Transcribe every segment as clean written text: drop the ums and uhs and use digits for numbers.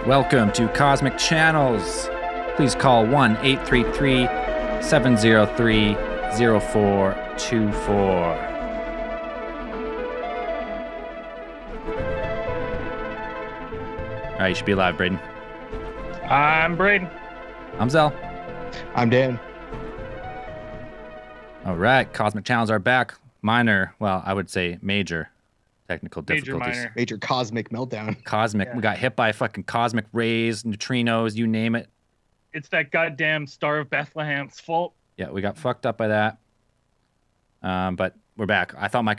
Welcome to Cosmic Channels. Please call 1-833-703-0424. All right, you should be live, Braden. I'm Braden. I'm Zell. I'm Dan. All right, Cosmic Channels are back. Minor, well, I would say major technical difficulties. Major cosmic meltdown. Cosmic. Yeah. We got hit by fucking cosmic rays, neutrinos, you name it. It's that goddamn Star of Bethlehem's fault. Yeah, we got fucked up by that. But we're back. I thought my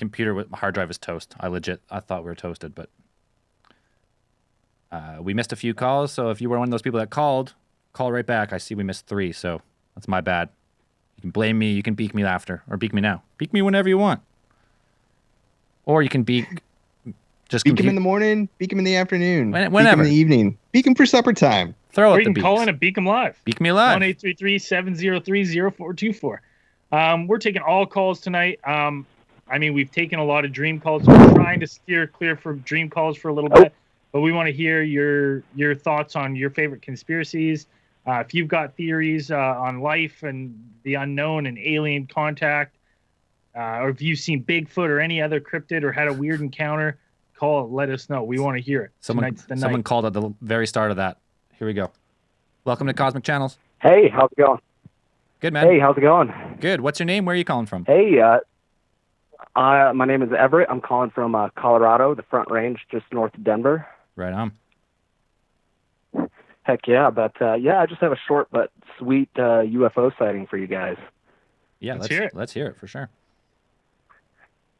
hard drive was toast. I thought we were toasted, but we missed a few calls. So if you were one of those people that call right back. I see we missed 3, so that's my bad. You can blame me. You can beak me after, or beak me now. Beak me whenever you want. Or you can beak. Just beak him in the morning. Beak him in the afternoon. Whenever. Beak him in the evening. Beak him for supper time. Throw or out you the can beaks. call in and beak him live. Beak me live. 1-833-703-0424. We're taking all calls tonight. We've taken a lot of dream calls. We're trying to steer clear from dream calls for a little bit, but we want to hear your thoughts on your favorite conspiracies. If you've got theories on life and the unknown and alien contact, or if you've seen Bigfoot or any other cryptid or had a weird encounter, call, let us know. We want to hear it. Someone called at the very start of that. Here we go. Welcome to Cosmic Channels. Hey, how's it going? Good, man. Hey, how's it going? Good. What's your name? Where are you calling from? Hey, my name is Everett. I'm calling from Colorado, the Front Range, just north of Denver. Right on. Heck yeah, but I just have a short but sweet UFO sighting for you guys. Yeah, let's hear it. Let's hear it for sure.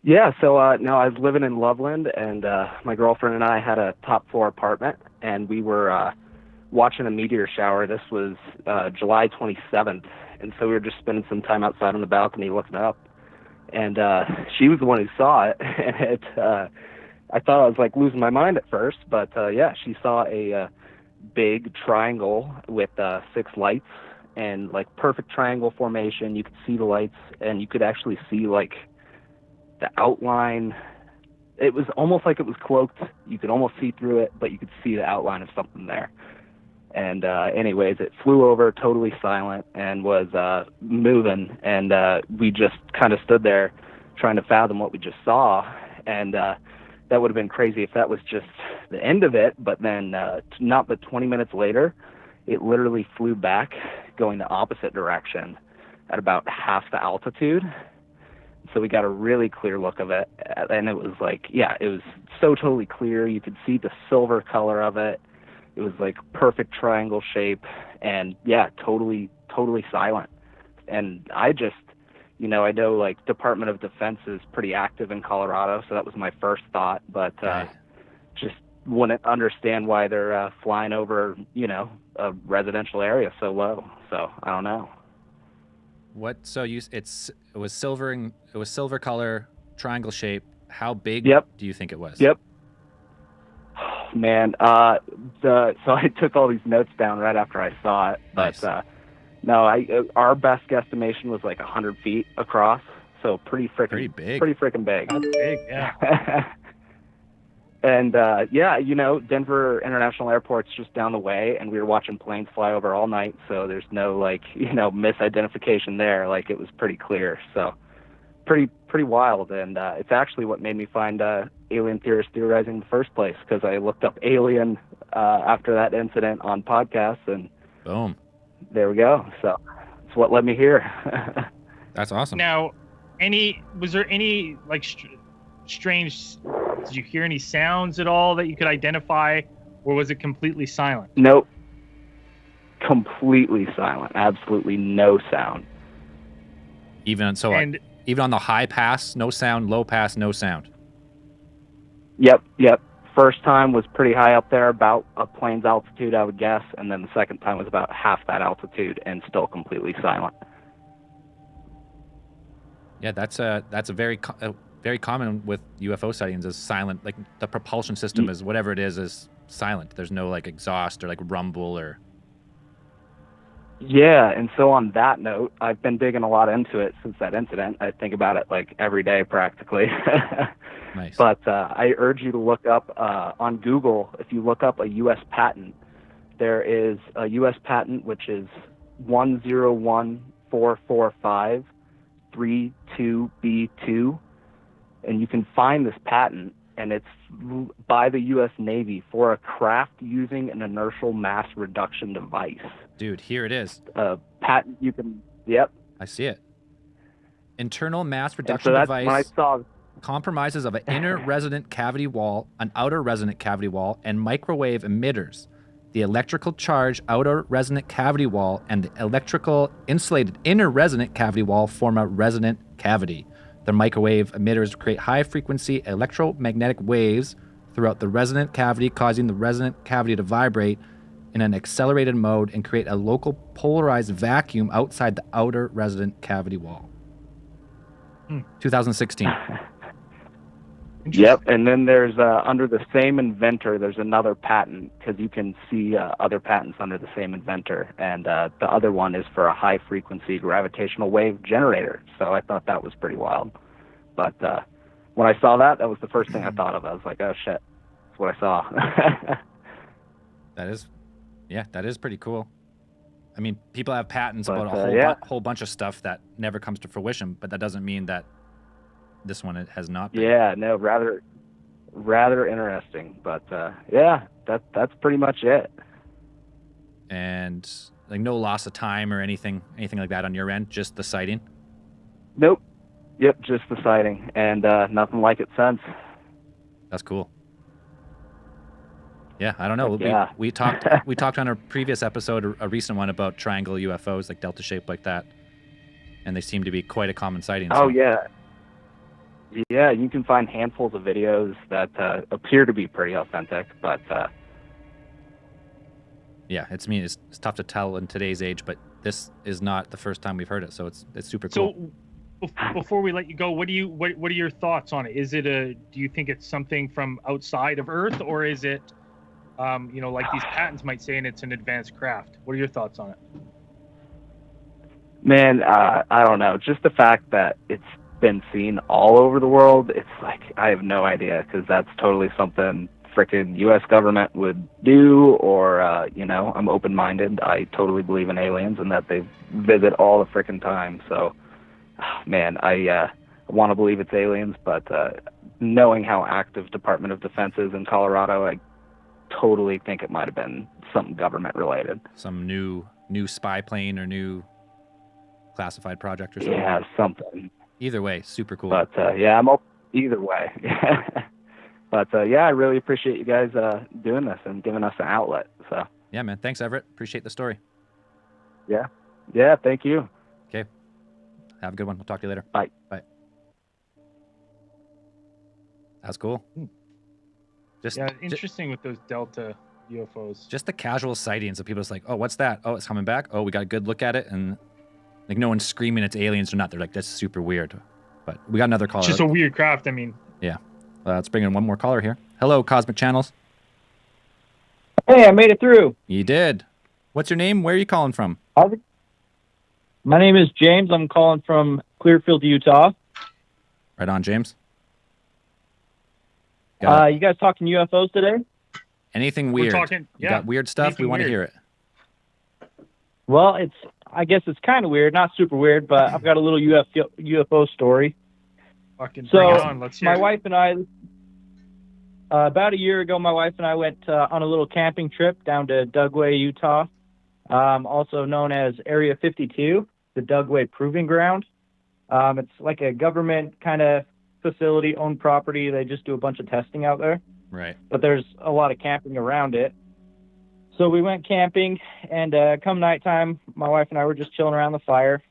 Yeah, so no, I was living in Loveland, and my girlfriend and I had a top floor apartment, and we were watching a meteor shower. This was July 27th, and so we were just spending some time outside on the balcony looking up, and she was the one who saw it, and I thought I was like losing my mind at first, but she saw a big triangle with 6 lights, and like perfect triangle formation. You could see the lights, and you could actually see like the outline. It was almost like it was cloaked. You could almost see through it, but you could see the outline of something there. And anyways, it flew over totally silent and was moving, and we just kind of stood there trying to fathom what we just saw. And that would have been crazy if that was just the end of it, but then not but 20 minutes later, it literally flew back going the opposite direction at about half the altitude. So we got a really clear look of it, and it was like, it was so totally clear. You could see the silver color of it. It was like perfect triangle shape, and totally silent. And I just, I know like Department of Defense is pretty active in Colorado, so that was my first thought, but just wouldn't understand why they're flying over, a residential area so low. So I don't know. What? So it was silver color, triangle shape. How big do you think it was? Yep. Oh, man, so I took all these notes down right after I saw it, but nice. Our best guesstimation was like 100 feet across, so pretty freaking big. That's big, yeah. And Denver International Airport's just down the way, and we were watching planes fly over all night, so there's no misidentification there. Like, it was pretty clear, so pretty wild. And it's actually what made me find alien theorists theorizing in the first place, because I looked up alien after that incident on podcasts, and boom, there we go. So it's what led me here. That's awesome. Now, was there any like strange? Did you hear any sounds at all that you could identify, or was it completely silent? Nope. Completely silent. Absolutely no sound. Even on the high pass, no sound. Low pass, no sound. Yep. First time was pretty high up there, about a plane's altitude, I would guess, and then the second time was about half that altitude and still completely silent. Yeah, that's a very common with UFO sightings is silent. Like the propulsion system is whatever it is silent. There's no like exhaust or like rumble or. Yeah, and so on that note, I've been digging a lot into it since that incident. I think about it like every day practically. Nice. But I urge you to look up on Google, if you look up a U.S. patent there is a U.S. patent, which is 10144532B2, and you can find this patent, and it's by the U.S. Navy for a craft using an inertial mass reduction device. Dude, here it is. A patent you can, yep. I see it. Internal mass And reduction so that's device when I saw, compromises of an inner resonant cavity wall, an outer resonant cavity wall, and microwave emitters. The electrical charge outer resonant cavity wall and the electrical insulated inner resonant cavity wall form a resonant cavity. The microwave emitters create high-frequency electromagnetic waves throughout the resonant cavity, causing the resonant cavity to vibrate in an accelerated mode and create a local polarized vacuum outside the outer resonant cavity wall. 2016. Yep, and then there's under the same inventor, there's another patent, because you can see other patents under the same inventor, and the other one is for a high-frequency gravitational wave generator. So I thought that was pretty wild. But when I saw that, that was the first thing I thought of. I was like, oh shit, that's what I saw. That is pretty cool. I mean, people have patents But, about a yeah. whole bunch of stuff that never comes to fruition, but that doesn't mean that this one has not been. Yeah, no, rather interesting. But yeah, that's pretty much it. And like no loss of time or anything like that on your end, just the sighting. Nope. Yep, just the sighting, and nothing like it since. That's cool. Yeah, I don't know. Heck yeah. We talked on a previous episode, a recent one, about triangle UFOs, like delta shape like that, and they seem to be quite a common sighting. Oh yeah. Yeah, you can find handfuls of videos that appear to be pretty authentic, but yeah, it's tough to tell in today's age, but this is not the first time we've heard it, so it's super cool. So before we let you go, what are your thoughts on it? Is it do you think it's something from outside of Earth, or is it like these patents might say, and it's an advanced craft? What are your thoughts on it? Man, I don't know. Just the fact that it's been seen all over the world, it's like I have no idea, because that's totally something frickin' U.S. government would do, or I'm open-minded. I totally believe in aliens and that they visit all the frickin' time. So, man, I want to believe it's aliens, but knowing how active Department of Defense is in Colorado, I totally think it might have been something government-related. Some new spy plane or new classified project or something. Yeah, something. Either way, super cool. But yeah, I'm open either way. But yeah, I really appreciate you guys doing this and giving us an outlet. So yeah, man. Thanks, Everett. Appreciate the story. Yeah, thank you. Okay. Have a good one. We'll talk to you later. Bye. Bye. That's cool. Just Interesting with those Delta UFOs. Just the casual sightings of people just like, oh, what's that? Oh, it's coming back. Oh, we got a good look at it, and like no one's screaming it's aliens or not. They're like, that's super weird. But we got another caller. It's just a weird craft. I mean. Yeah. Let's bring in one more caller here. Hello, Cosmic Channels. Hey, I made it through. You did. What's your name? Where are you calling from? My name is James. I'm calling from Clearfield, Utah. Right on, James. You guys talking UFOs today? Anything weird? We're talking, you got weird stuff? We want to hear it. Well, I guess it's kind of weird, not super weird, but I've got a little UFO story. Fucking bring it on. Let's hear my it. wife and I, about a year ago, my wife and I went on a little camping trip down to Dugway, Utah, also known as Area 52, the Dugway Proving Ground. It's like a government kind of facility, owned property. They just do a bunch of testing out there. Right. But there's a lot of camping around it. So we went camping, and come nighttime, my wife and I were just chilling around the fire.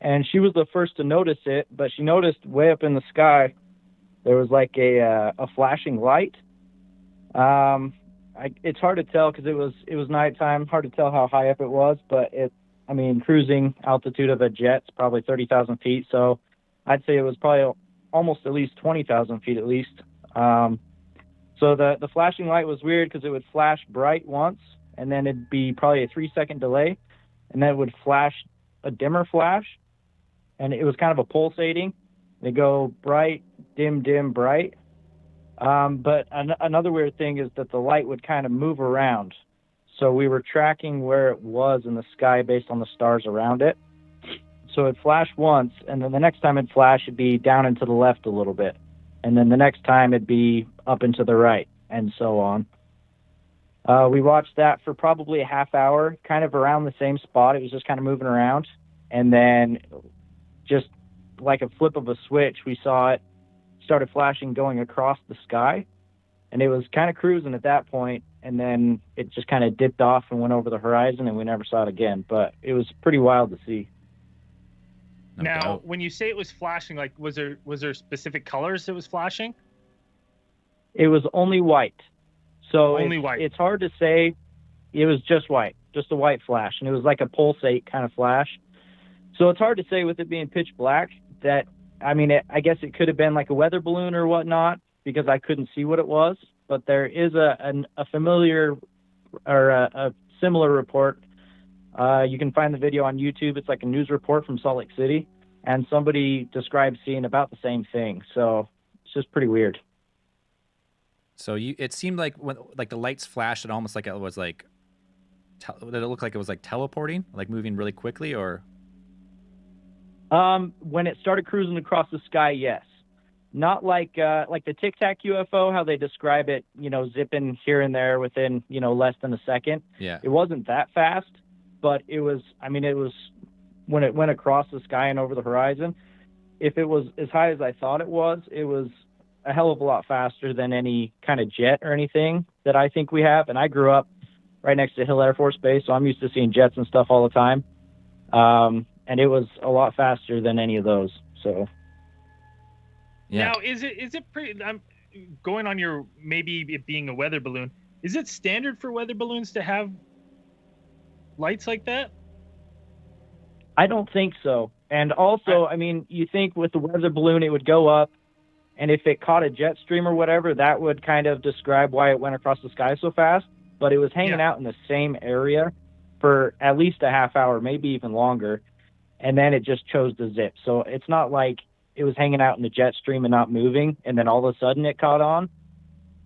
And she was the first to notice it, but she noticed way up in the sky, there was like a flashing light. It's hard to tell because it was nighttime. Hard to tell how high up it was, but cruising altitude of a jet's probably 30,000 feet. So I'd say it was probably almost at least 20,000 feet at least. So the flashing light was weird because it would flash bright once, and then it'd be probably a 3-second delay, and then it would flash a dimmer flash, and it was kind of a pulsating. They go bright, dim, dim, bright. But another weird thing is that the light would kind of move around. So we were tracking where it was in the sky based on the stars around it. So it flashed once, and then the next time it'd flash, it'd be down and to the left a little bit. And then the next time it'd be up and to the right, and so on. We watched that for probably a half hour, kind of around the same spot. It was just kind of moving around. And then just like a flip of a switch, we saw it started flashing going across the sky. And it was kind of cruising at that point, and then it just kind of dipped off and went over the horizon, and we never saw it again. But it was pretty wild to see. Now, when you say it was flashing, like was there specific colors it was flashing? It was only white. So only white. It's hard to say. It was just white, just a white flash, and it was like a pulsate kind of flash. So it's hard to say with it being pitch black that, I mean, I guess it could have been like a weather balloon or whatnot, because I couldn't see what it was. But there is a familiar or a similar report. You can find the video on YouTube. It's like a news report from Salt Lake City, and somebody described seeing about the same thing. So it's just pretty weird. So it seemed like when like the lights flashed, it almost like it was like, did it look like it was like teleporting, like moving really quickly, or? When it started cruising across the sky, yes. Not like the Tic Tac UFO, how they describe it, zipping here and there within, less than a second. Yeah. It wasn't that fast, but it was when it went across the sky and over the horizon. If it was as high as I thought it was a hell of a lot faster than any kind of jet or anything that I think we have. And I grew up right next to Hill Air Force Base, so I'm used to seeing jets and stuff all the time. And it was a lot faster than any of those. So. Yeah. Now, is it pretty? I'm going on your maybe it being a weather balloon. Is it standard for weather balloons to have lights like that? I don't think so. And also, I mean, you think with the weather balloon it would go up, and if it caught a jet stream or whatever, that would kind of describe why it went across the sky so fast. But it was hanging out in the same area for at least a half hour, maybe even longer, and then it just chose to zip. So it's not like it was hanging out in the jet stream and not moving, and then all of a sudden it caught on.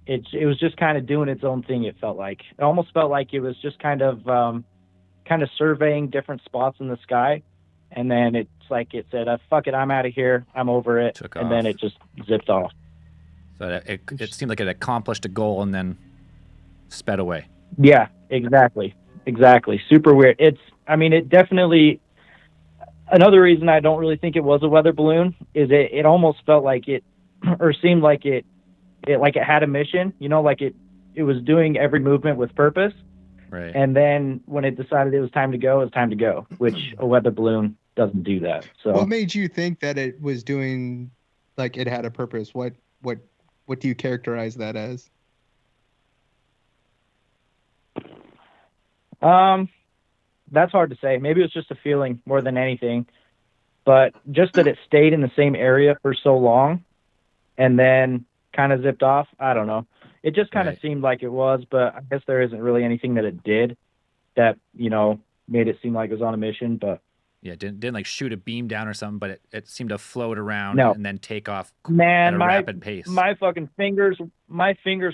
It was just kind of doing its own thing, it felt like. It almost felt like it was just kind of surveying different spots in the sky, and then it's like it said, fuck it, I'm out of here, I'm over it, and then it just zipped off. So it seemed like it accomplished a goal and then sped away. Yeah, exactly. Super weird. It definitely... Another reason I don't really think it was a weather balloon is it almost felt like it, or seemed like it had a mission, like it was doing every movement with purpose. Right. And then when it decided it was time to go, it was time to go, which a weather balloon doesn't do that. So what made you think that it was doing, like it had a purpose? What do you characterize that as? That's hard to say. Maybe it was just a feeling more than anything, but just that it stayed in the same area for so long and then kind of zipped off. I don't know. It just kind of seemed like it was, but I guess there isn't really anything that it did that, made it seem like it was on a mission, but yeah, didn't like shoot a beam down or something, but it seemed to float around and then take off at a rapid pace. My fucking fingers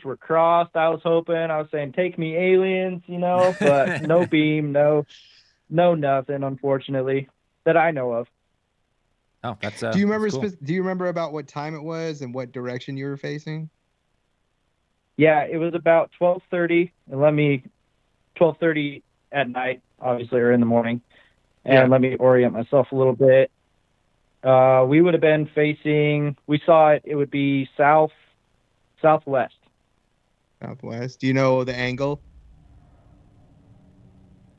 were crossed. I was saying, take me aliens, but no beam, no nothing, unfortunately, that I know of. Oh, that's do you remember cool. Do you remember about what time it was and what direction you were facing? Yeah, it was about 12:30, and 12:30 at night, obviously, or in the morning. And let me orient myself a little bit. We would have been facing, we saw it would be southwest. Southwest. Do you know the angle?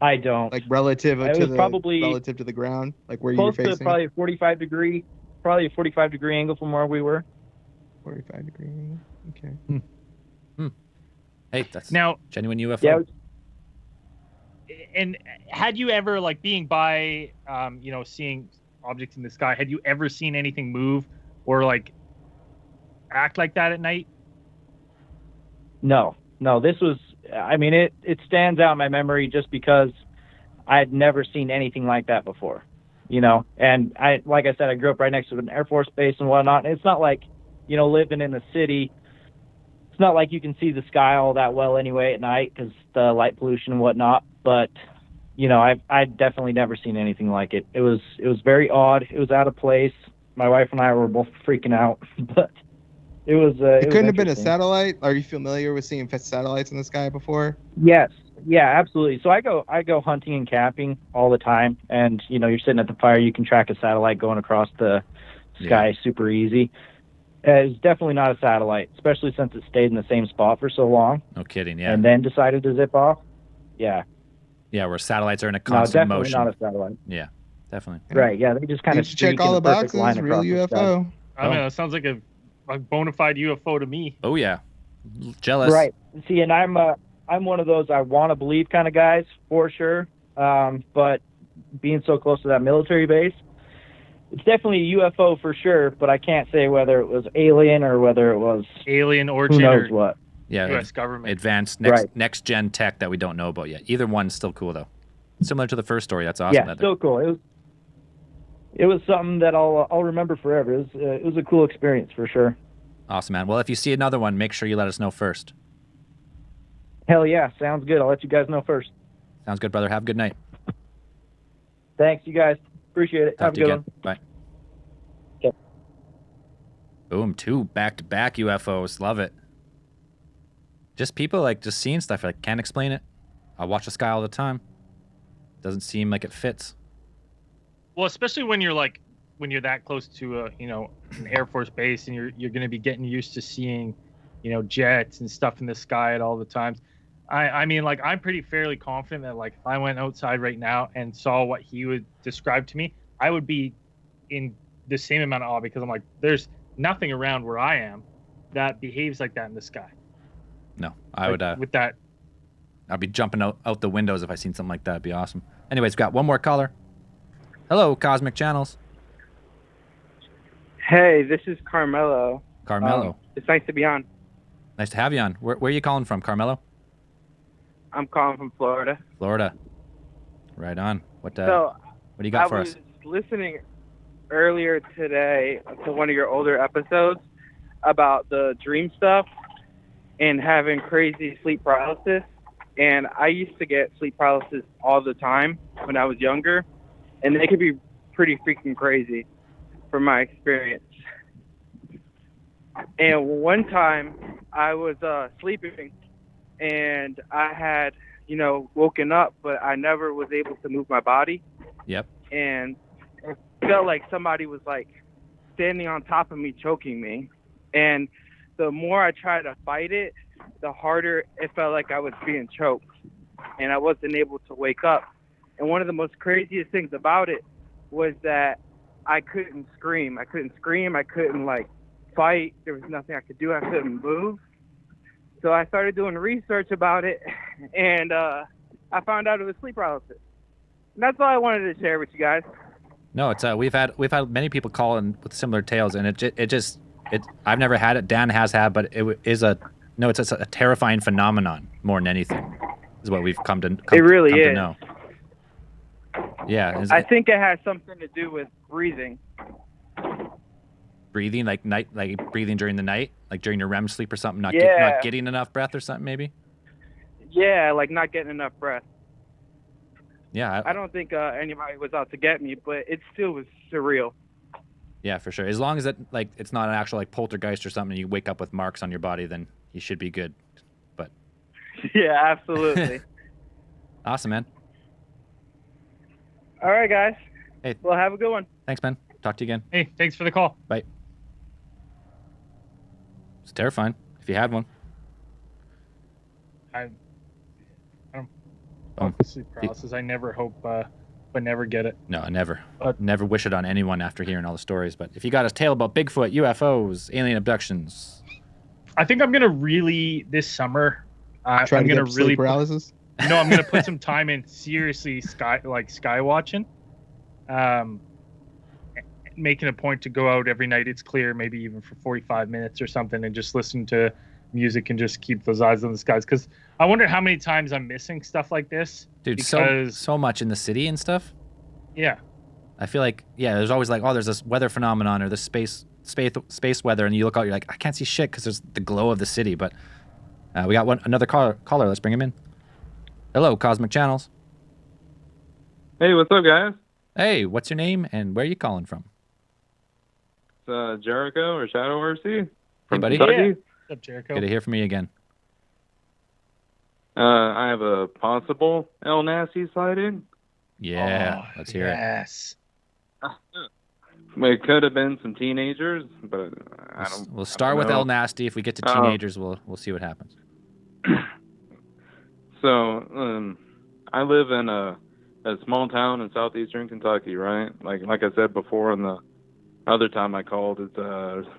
I don't. Like relative to the ground, like where you were facing? Close to probably a 45 degree angle from where we were. 45 degree angle. Okay. Hey, that's now genuine UFO. Yeah. And had you ever, like, being by, seeing objects in the sky, had you ever seen anything move or like act like that at night? No. This was, it stands out in my memory just because I had never seen anything like that before, and like I said, I grew up right next to an Air Force base and whatnot. And it's not like, living in the city, it's not like you can see the sky all that well anyway at night because the light pollution and whatnot. But I've definitely never seen anything like it. It was very odd. It was out of place. My wife and I were both freaking out, but it was. It couldn't have been a interesting. satellite. Are you familiar with seeing satellites in the sky before? Yes. Yeah, absolutely. So I go hunting and camping all the time, and you're sitting at the fire. You can track a satellite going across the sky super easy. It's definitely not a satellite, especially since it stayed in the same spot for so long. No kidding, yeah. And then decided to zip off. Yeah. Yeah, where satellites are in a constant definitely motion. not a satellite. Yeah, definitely. Right. Yeah, they just kind of check all the boxes. Real UFO. I don't know. It sounds like a bona fide UFO to me. Oh yeah, jealous. Right. See, and I'm one of those I want to believe kind of guys for sure. But being so close to that military base, it's definitely a UFO for sure. But I can't say whether it was alien or whether it was alien origin who knows or what. Yeah, U.S. government. Advanced next gen tech that we don't know about yet. Either one's still cool though. Similar to the first story. That's awesome. Yeah, still cool. It was something that I'll remember forever. It was a cool experience for sure. Awesome, man. Well, if you see another one, make sure you let us know first. Hell yeah, sounds good. I'll let you guys know first. Sounds good, brother. Have a good night. Thanks, you guys. Appreciate it. Talk Have a to you good again. one. Bye. Okay. Boom, 2 back-to-back UFOs. Love it. Just people just seeing stuff. Can't explain it. I watch the sky all the time. Doesn't seem like it fits. Well, especially when you're that close to an Air Force base and you're going to be getting used to seeing, jets and stuff in the sky at all the times. I mean, I'm pretty fairly confident that if I went outside right now and saw what he would describe to me, I would be in the same amount of awe because I'm like, there's nothing around where I am that behaves like that in the sky. No, I would. With that, I'd be jumping out the windows if I seen something like that. It'd be awesome. Anyways, got one more caller. Hello, Cosmic Channels. Hey, this is Carmelo. Carmelo. It's nice to be on. Nice to have you on. Where are you calling from, Carmelo? I'm calling from Florida. Florida. Right on. What do you got for us? I was listening earlier today to one of your older episodes about the dream stuff and having crazy sleep paralysis. And I used to get sleep paralysis all the time when I was younger, and they could be pretty freaking crazy from my experience. And one time I was sleeping and I had, woken up, but I never was able to move my body. Yep. And it felt like somebody was standing on top of me, choking me. And the more I tried to fight it, the harder it felt like I was being choked and I wasn't able to wake up. And one of the most craziest things about it was that I couldn't scream. I couldn't fight. There was nothing I could do. I couldn't move. So I started doing research about it, and I found out it was sleep paralysis. And that's all I wanted to share with you guys. No, it's we've had many people call in with similar tales, and I've never had it. Dan has had, but it's a terrifying phenomenon more than anything. Is what we've come to know. Yeah, I think it has something to do with breathing. Breathing, breathing during the night, during your REM sleep or something. Not getting enough breath or something, maybe. Yeah, not getting enough breath. Yeah, I don't think anybody was out to get me, but it still was surreal. Yeah, for sure. As long as it's not an actual poltergeist or something, you wake up with marks on your body, then you should be good. But yeah, absolutely. Awesome, man. All right, guys. Hey. Well, have a good one. Thanks, man. Talk to you again. Hey, thanks for the call. Bye. It's terrifying if you had one. I don't sleep paralysis. I never hope, but never get it. No, I never. Never wish it on anyone after hearing all the stories. But if you got a tale about Bigfoot, UFOs, alien abductions, I think I'm gonna really this sumber. Try to get sleep paralysis. I'm gonna put some time in seriously sky watching. Making a point to go out every night. It's clear, maybe even for 45 minutes or something, and just listen to music and just keep those eyes on the skies. Because I wonder how many times I'm missing stuff like this. Dude, because so much in the city and stuff. Yeah. I feel there's always there's this weather phenomenon or this space space weather, and you look out, you're like, I can't see shit because there's the glow of the city. But we got another caller. Let's bring him in. Hello, Cosmic Channels. Hey, what's up, guys? Hey, what's your name and where are you calling from? It's Jericho or Shadow RC Hey, from buddy. Kentucky. Yeah. What's up, Jericho? Good to hear from you again. I have a possible El Nasty sighting. Yeah, Oh, let's hear it. yes. It could have been some teenagers, but We'll start with El Nasty. If we get to teenagers, we'll see what happens. So, I live in a small town in southeastern Kentucky, right? Like I said before, in the other time I called, it's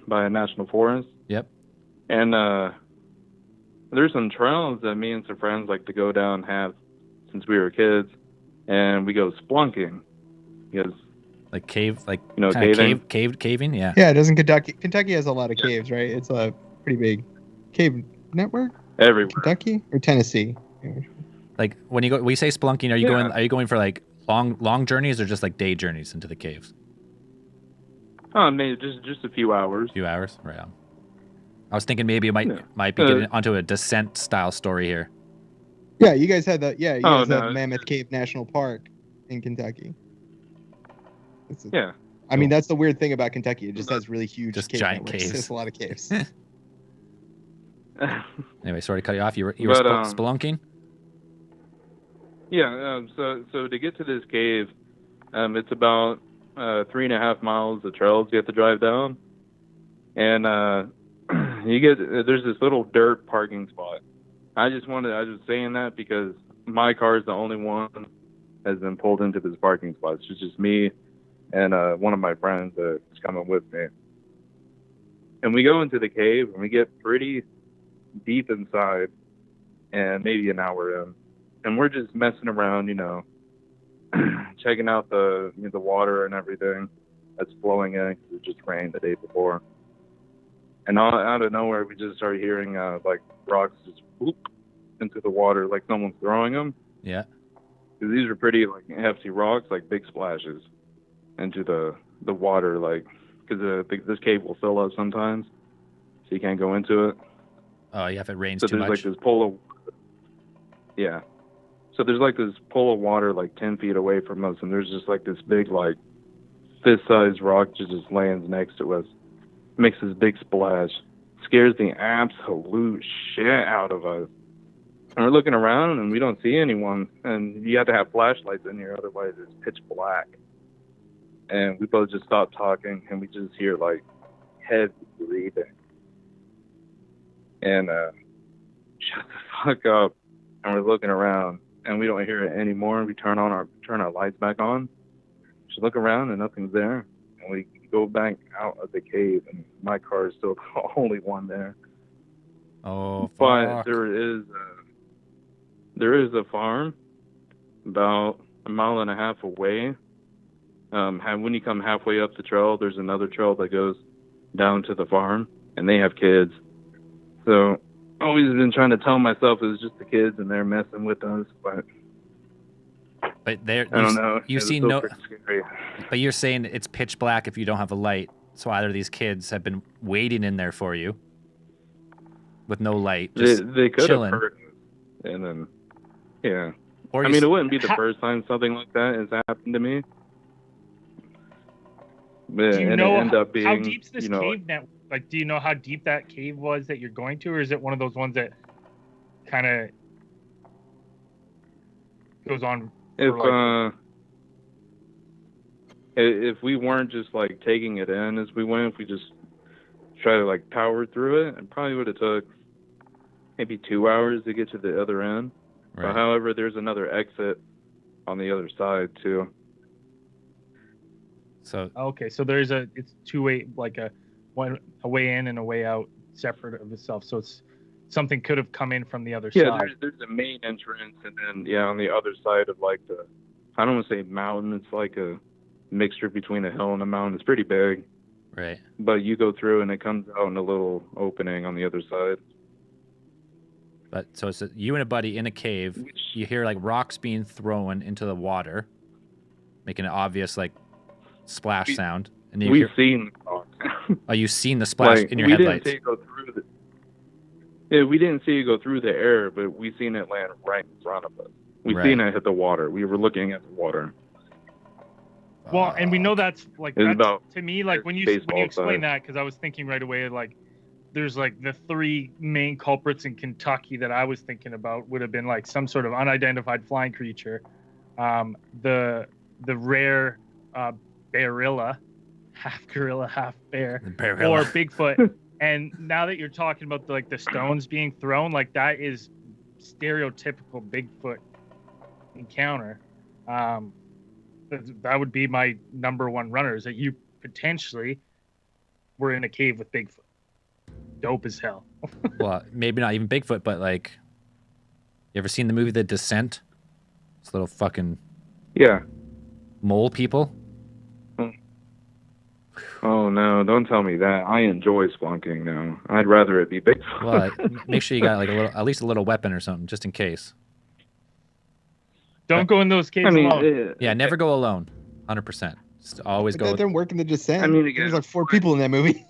by a national forest. Yep. And there's some trails that me and some friends like to go down and have since we were kids, and we go splunking because like cave, like caving. Yeah. Yeah, doesn't Kentucky has a lot of caves, right? It's a pretty big cave network. Everywhere. Kentucky or Tennessee? Like when you go, we say spelunking. Are you going for like long journeys or just like day journeys into the caves? Oh, maybe just a few hours. Few hours, right on. I was thinking maybe it might be getting onto a descent style story here. Yeah, you guys had the Mammoth Cave National Park in Kentucky. Yeah. I mean, that's the weird thing about Kentucky. It just has really huge giant networks. caves. There's a lot of caves. Anyway, sorry to cut you off. You were spelunking? Yeah. So to get to this cave, it's about 3.5 miles of trails you have to drive down, and there's this little dirt parking spot. I was saying that because my car is the only one has been pulled into this parking spot. It's just me and one of my friends that's coming with me. And we go into the cave and we get pretty deep inside, and maybe an hour in, and we're just messing around, checking out the water and everything that's flowing in because it just rained the day before. And out of nowhere, we just started hearing like rocks just whoop into the water, like someone's throwing them. Yeah. Because these are pretty like hefty rocks, like big splashes into the water, like because this cave will fill up sometimes, so you can't go into it. Oh, yeah, if it rains too much. So there's like this pool of So there's like this pool of water like 10 feet away from us, and there's just like this big like fist-sized rock just lands next to us. Makes this big splash. Scares the absolute shit out of us. And we're looking around and we don't see anyone. And you have to have flashlights in here, otherwise it's pitch black. And we both just stop talking and we just hear like heavy breathing. And shut the fuck up. And we're looking around and we don't hear it anymore. We turn our lights back on. Just look around and nothing's there. And we go back out of the cave, and my car is still the only one there. Oh, fuck. But there is a farm about 1.5 miles away. When you come halfway up the trail, there's another trail that goes down to the farm, and they have kids. So I've always been trying to tell myself it was just the kids, and they're messing with us, but there, I don't know. You see but you're saying it's pitch black if you don't have a light. So either these kids have been waiting in there for you with no light, just they could chilling. have heard us, and then yeah. Or I mean, it wouldn't be the first time something like that has happened to me. But, Do you know how being, deep's this cave now? Like, do you know how deep that cave was that you're going to, or is it one of those ones that kind of goes on? If we weren't just like taking it in as we went, if we just try to like power through it, it probably would have took maybe 2 hours to get to the other end. Right. But however, there's another exit on the other side too. So okay, so it's two-way, like a way in and a way out, separate of itself. So it's something could have come in from the other side. Yeah, there's a main entrance, and then on the other side of like I don't want to say mountain. It's like a mixture between a hill and a mountain. It's pretty big. Right. But you go through and it comes out in a little opening on the other side. But so it's you and a buddy in a cave. You hear like rocks being thrown into the water, making an obvious like splash sound. And we've seen rocks. Oh, you seen the splash Like, in your we headlights? didn't see it go through the. Yeah, we didn't see it go through the air, but we seen it land right in front of us. We Right. seen it hit the water. We were looking at the water. Well, and we know that's like It's that's, about to me like when you baseball explain size. that, because I was thinking right away like there's like the three main culprits in Kentucky that I was thinking about would have been like some sort of unidentified flying creature, the rare barilla, half gorilla, half bear, or Bigfoot. And now that you're talking about the stones being thrown, like that is stereotypical Bigfoot encounter. That would be my number one runner, is that you potentially were in a cave with Bigfoot. Dope as hell. Well, maybe not even Bigfoot, but like, you ever seen the movie The Descent? It's little fucking Yeah. mole people. Oh no! Don't tell me that. I enjoy splunking now. I'd rather it be Bigfoot. Well, make sure you got like at least a little weapon or something, just in case. Don't go in those caves I mean, alone. Yeah, never go alone. 100%. Just always But go. that didn't work in The Descent. I mean, again, there's like 4 people in that movie.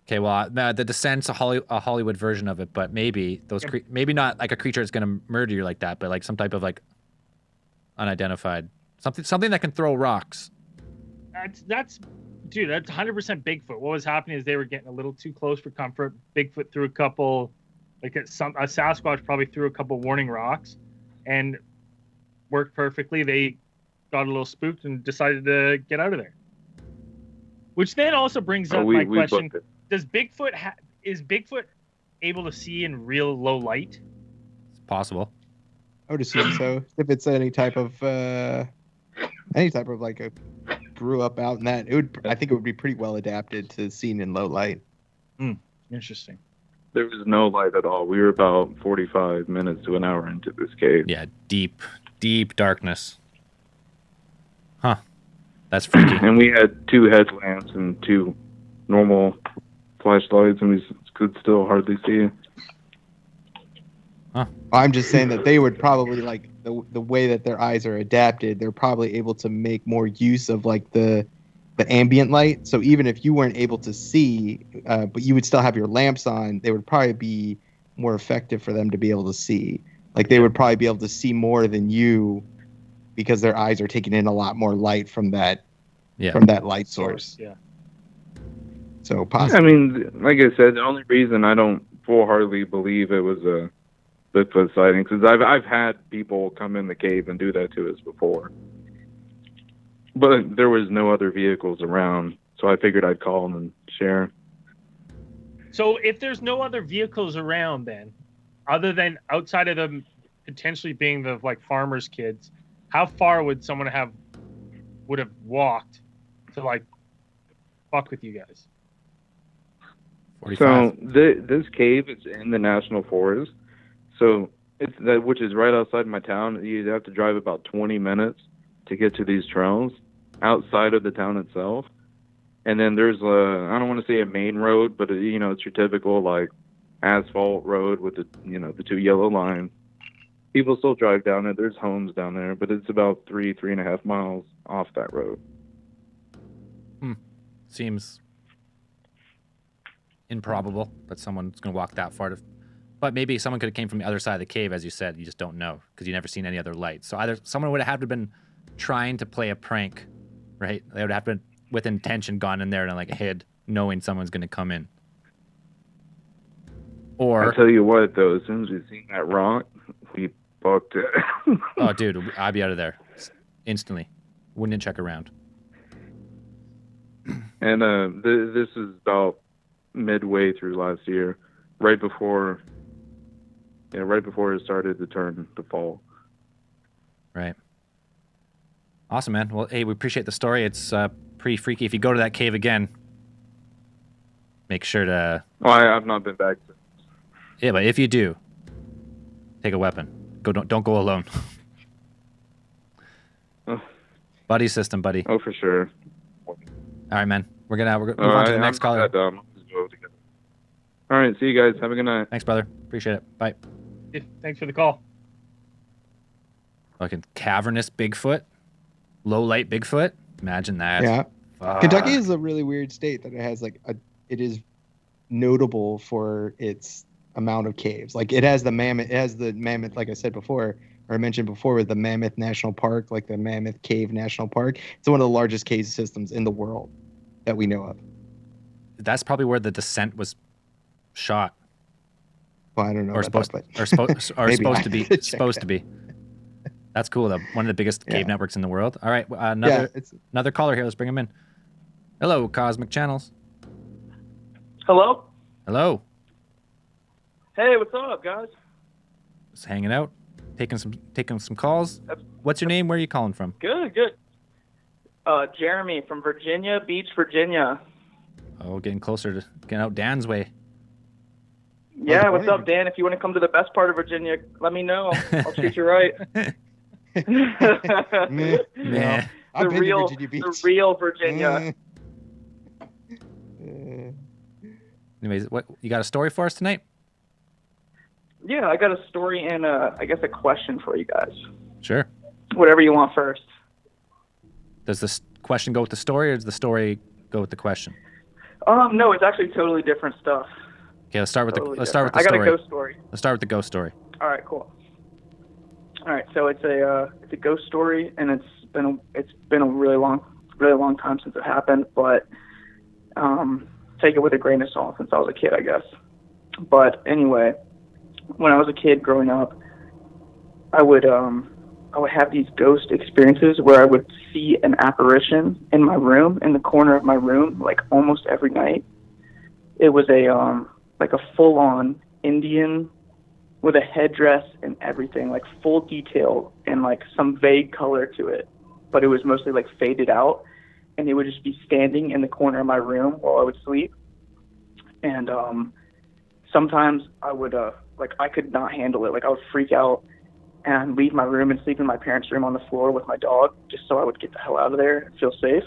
Okay, well, The Descent's a Hollywood version of it, but maybe maybe not like a creature that's gonna murder you like that, but like some type of like unidentified something that can throw rocks. That's 100% Bigfoot. What was happening is they were getting a little too close for comfort. Bigfoot threw a couple, like a Sasquatch probably threw a couple warning rocks, and worked perfectly. They got a little spooked and decided to get out of there. Which then also brings up my question: is Bigfoot able to see in real low light? It's possible. I would assume so. If it's any type of like a grew up out in that, I think it would be pretty well adapted to seeing in low light. Interesting. There was no light at all. We were about 45 minutes to an hour into this cave. Yeah, deep darkness. Huh. That's freaky. And we had 2 headlamps and 2 normal flashlights, and we could still hardly see. Huh. I'm just saying that they would probably like the way that their eyes are adapted. They're probably able to make more use of like the ambient light. So even if you weren't able to see, but you would still have your lamps on, they would probably be more effective for them to be able to see. Like they would probably be able to see more than you, because their eyes are taking in a lot more light from that light source. Yeah. So possibly. I mean, like I said, the only reason I don't full-heartedly believe it was a Bigfoot sighting, because I've had people come in the cave and do that to us before, but there was no other vehicles around, so I figured I'd call them and share. So if there's no other vehicles around, then, other than outside of them potentially being the like farmers' kids, how far would someone would have walked to like fuck with you guys? 45. So this cave is in the national forest, so which is right outside my town. You have to drive about 20 minutes to get to these trails outside of the town itself. And then there's I don't want to say a main road, but it's your typical like asphalt road with the 2 yellow lines. People still drive down it. There's homes down there, but it's about 3.5 miles off that road. Seems improbable that someone's going to walk that far but maybe someone could have came from the other side of the cave, as you said. You just don't know because you never seen any other lights. So either someone would have to been trying to play a prank, right? They would have been with intention gone in there and like hid, knowing someone's going to come in. Or I tell you what, though, as soon as we seen that rock, we booked it. Oh, dude, I'd be out of there instantly. Wouldn't check around. And this is about midway through last year, right before it started to turn to fall. Right. Awesome, man. Well, hey, we appreciate the story. It's pretty freaky. If you go to that cave again, make sure to... Oh, I've not been back since. Yeah, but if you do, take a weapon. Don't go alone. Buddy system, buddy. Oh, for sure. All right, man. We're gonna move on to the next caller. All right, see you guys. Have a good night. Thanks, brother. Appreciate it. Bye. Yeah, thanks for the call. Fucking cavernous Bigfoot, low light Bigfoot. Imagine that. Yeah. Kentucky is a really weird state that it has it is notable for its amount of caves. Like it has the mammoth, like I said before, or I mentioned before, with the Mammoth National Park, like the Mammoth Cave National Park. It's one of the largest cave systems in the world that we know of. That's probably where the descent was shot. Well, I don't know. Or supposed to be. Supposed to be. That's cool, though. One of the biggest cave networks in the world. All right, another caller here. Let's bring him in. Hello, Cosmic Channels. Hello? Hello. Hey, what's up, guys? Just hanging out, taking some calls. What's your name? Where are you calling from? Good. Jeremy from Virginia Beach, Virginia. Oh, getting closer to getting out Dan's way. Yeah, what's up, Dan? If you want to come to the best part of Virginia, let me know. I'll treat you right. Yeah. The real Virginia. Anyways, what you got a story for us tonight? Yeah, I got a story and I guess a question for you guys. Sure. Whatever you want first. Does this question go with the story, or does the story go with the question? No, it's actually totally different stuff. Okay, let's start with Totally the story. I got a ghost story. Let's start with the ghost story. All right, cool. All right, so it's a ghost story, and it's been a really long time since it happened, but take it with a grain of salt since I was a kid, I guess. But anyway, when I was a kid growing up, I would have these ghost experiences where I would see an apparition in my room, in the corner of my room, like almost every night. It was a full-on Indian with a headdress and everything, like full detail and like some vague color to it, but it was mostly like faded out, and it would just be standing in the corner of my room while I would sleep. And sometimes I would I could not handle it. Like I would freak out and leave my room and sleep in my parents' room on the floor with my dog, just so I would get the hell out of there and feel safe.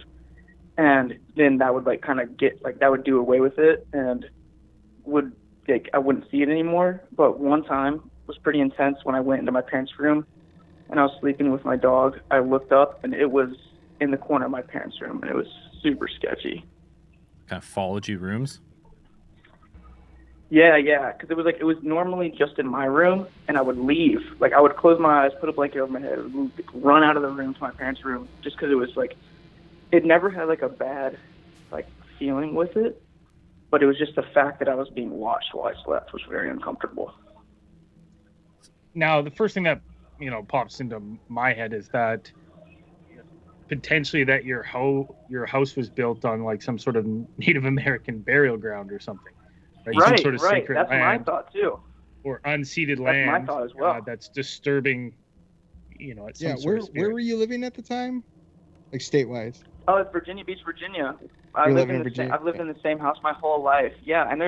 And then that would that would do away with it, and I wouldn't see it anymore. But one time was pretty intense when I went into my parents' room and I was sleeping with my dog. I looked up and it was in the corner of my parents' room, and it was super sketchy. Kind of followed you rooms? Yeah, because it was normally just in my room, and I would leave. Like I would close my eyes, put a blanket over my head, run out of the room to my parents' room, just because it was like, it never had like a bad like feeling with it, but it was just the fact that I was being watched while I slept was very uncomfortable. Now, the first thing that pops into my head is that potentially that your house was built on like some sort of Native American burial ground or something. Right. Some sort of sacred That's land, my thought too. Or unceded land. That's my thought as well. That's disturbing. At some sort of where were you living at the time? Like state-wise? Oh, it's Virginia Beach, Virginia. I've lived in the same house my whole life. Yeah, and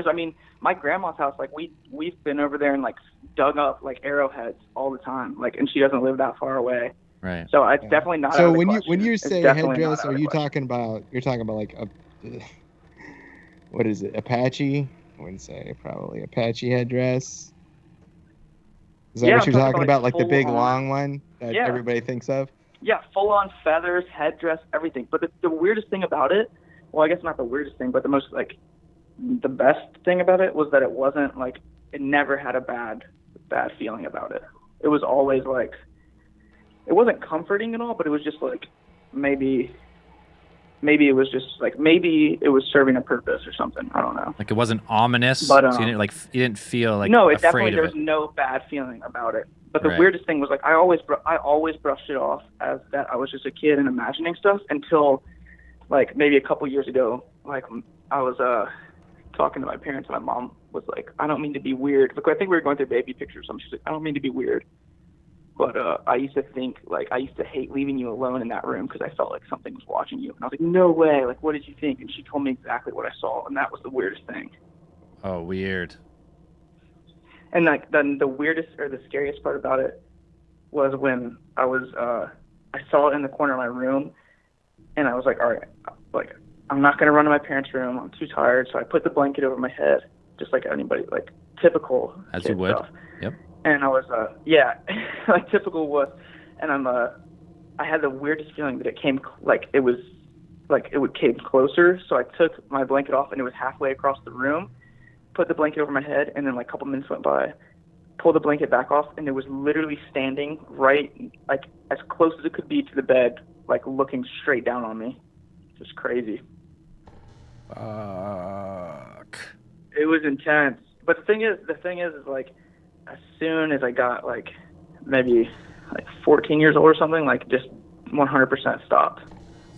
my grandma's house. Like we've been over there and like dug up like arrowheads all the time. Like, and she doesn't live that far away. Right. So it's definitely not. So out of the when you say definitely headdress, are you talking about? You're talking about like a what is it? Apache? I wouldn't say probably Apache headdress. Is that what you're talking about? Like the big long one that everybody thinks of? Yeah, full on feathers, headdress, everything. But the weirdest thing about it, well, I guess not the weirdest thing, but the most the best thing about it was that it wasn't like, it never had a bad feeling about it. It was always like, it wasn't comforting at all, but it was just like, maybe it was just like, maybe it was serving a purpose or something. I don't know. Like it wasn't ominous, but so you didn't feel like no, afraid there of was no bad feeling about it. But the Right. weirdest thing was like I always brushed it off as that I was just a kid and imagining stuff until like maybe a couple years ago. Like I was talking to my parents, and my mom was like, "I don't mean to be weird." Like I think we were going through baby pictures or something. She's like, "I don't mean to be weird, but I used to hate leaving you alone in that room because I felt like something was watching you." And I was like, "No way! Like what did you think?" And she told me exactly what I saw, and that was the weirdest thing. Oh, weird. And like then the weirdest or the scariest part about it was when I saw it in the corner of my room, and I was like, all right, like I'm not gonna run to my parents' room. I'm too tired, so I put the blanket over my head, just like anybody, like typical As kid you would. stuff. Yep. And I was like typical was, and I had the weirdest feeling that it came like it was like it came closer. So I took my blanket off, and it was halfway across the room. Put the blanket over my head, and then like a couple minutes went by. Pulled the blanket back off, and it was literally standing right, like as close as it could be to the bed, like looking straight down on me. Just crazy. Fuck. It was intense. But the thing is like, as soon as I got like maybe like 14 years old or something, like just 100% stopped.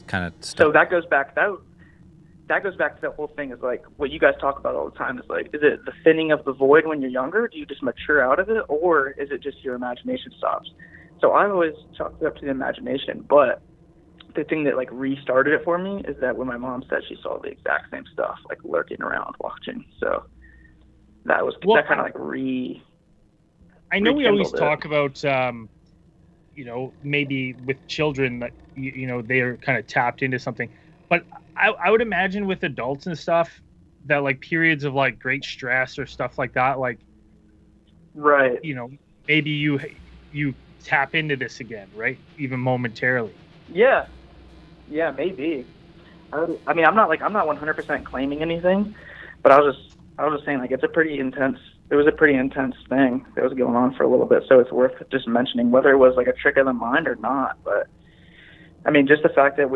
Kind of. So that goes back. That goes back to the whole thing. Is like what you guys talk about all the time. Is like, is it the thinning of the void when you're younger? Do you just mature out of it, or is it just your imagination stops? So I always chalked it up to the imagination, but the thing that like restarted it for me is that when my mom said she saw the exact same stuff, like lurking around watching. So that kind of like I know we always rekindled it. talk about, you know, maybe with children that, you know, they're kind of tapped into something, but I would imagine with adults and stuff that like periods of like great stress or stuff like that, like, right, you know, maybe you tap into this again, right? Even momentarily. Yeah, maybe. I mean, I'm not 100% claiming anything, but I was just saying like it was a pretty intense thing that was going on for a little bit, so it's worth just mentioning whether it was like a trick of the mind or not. But I mean, just the fact that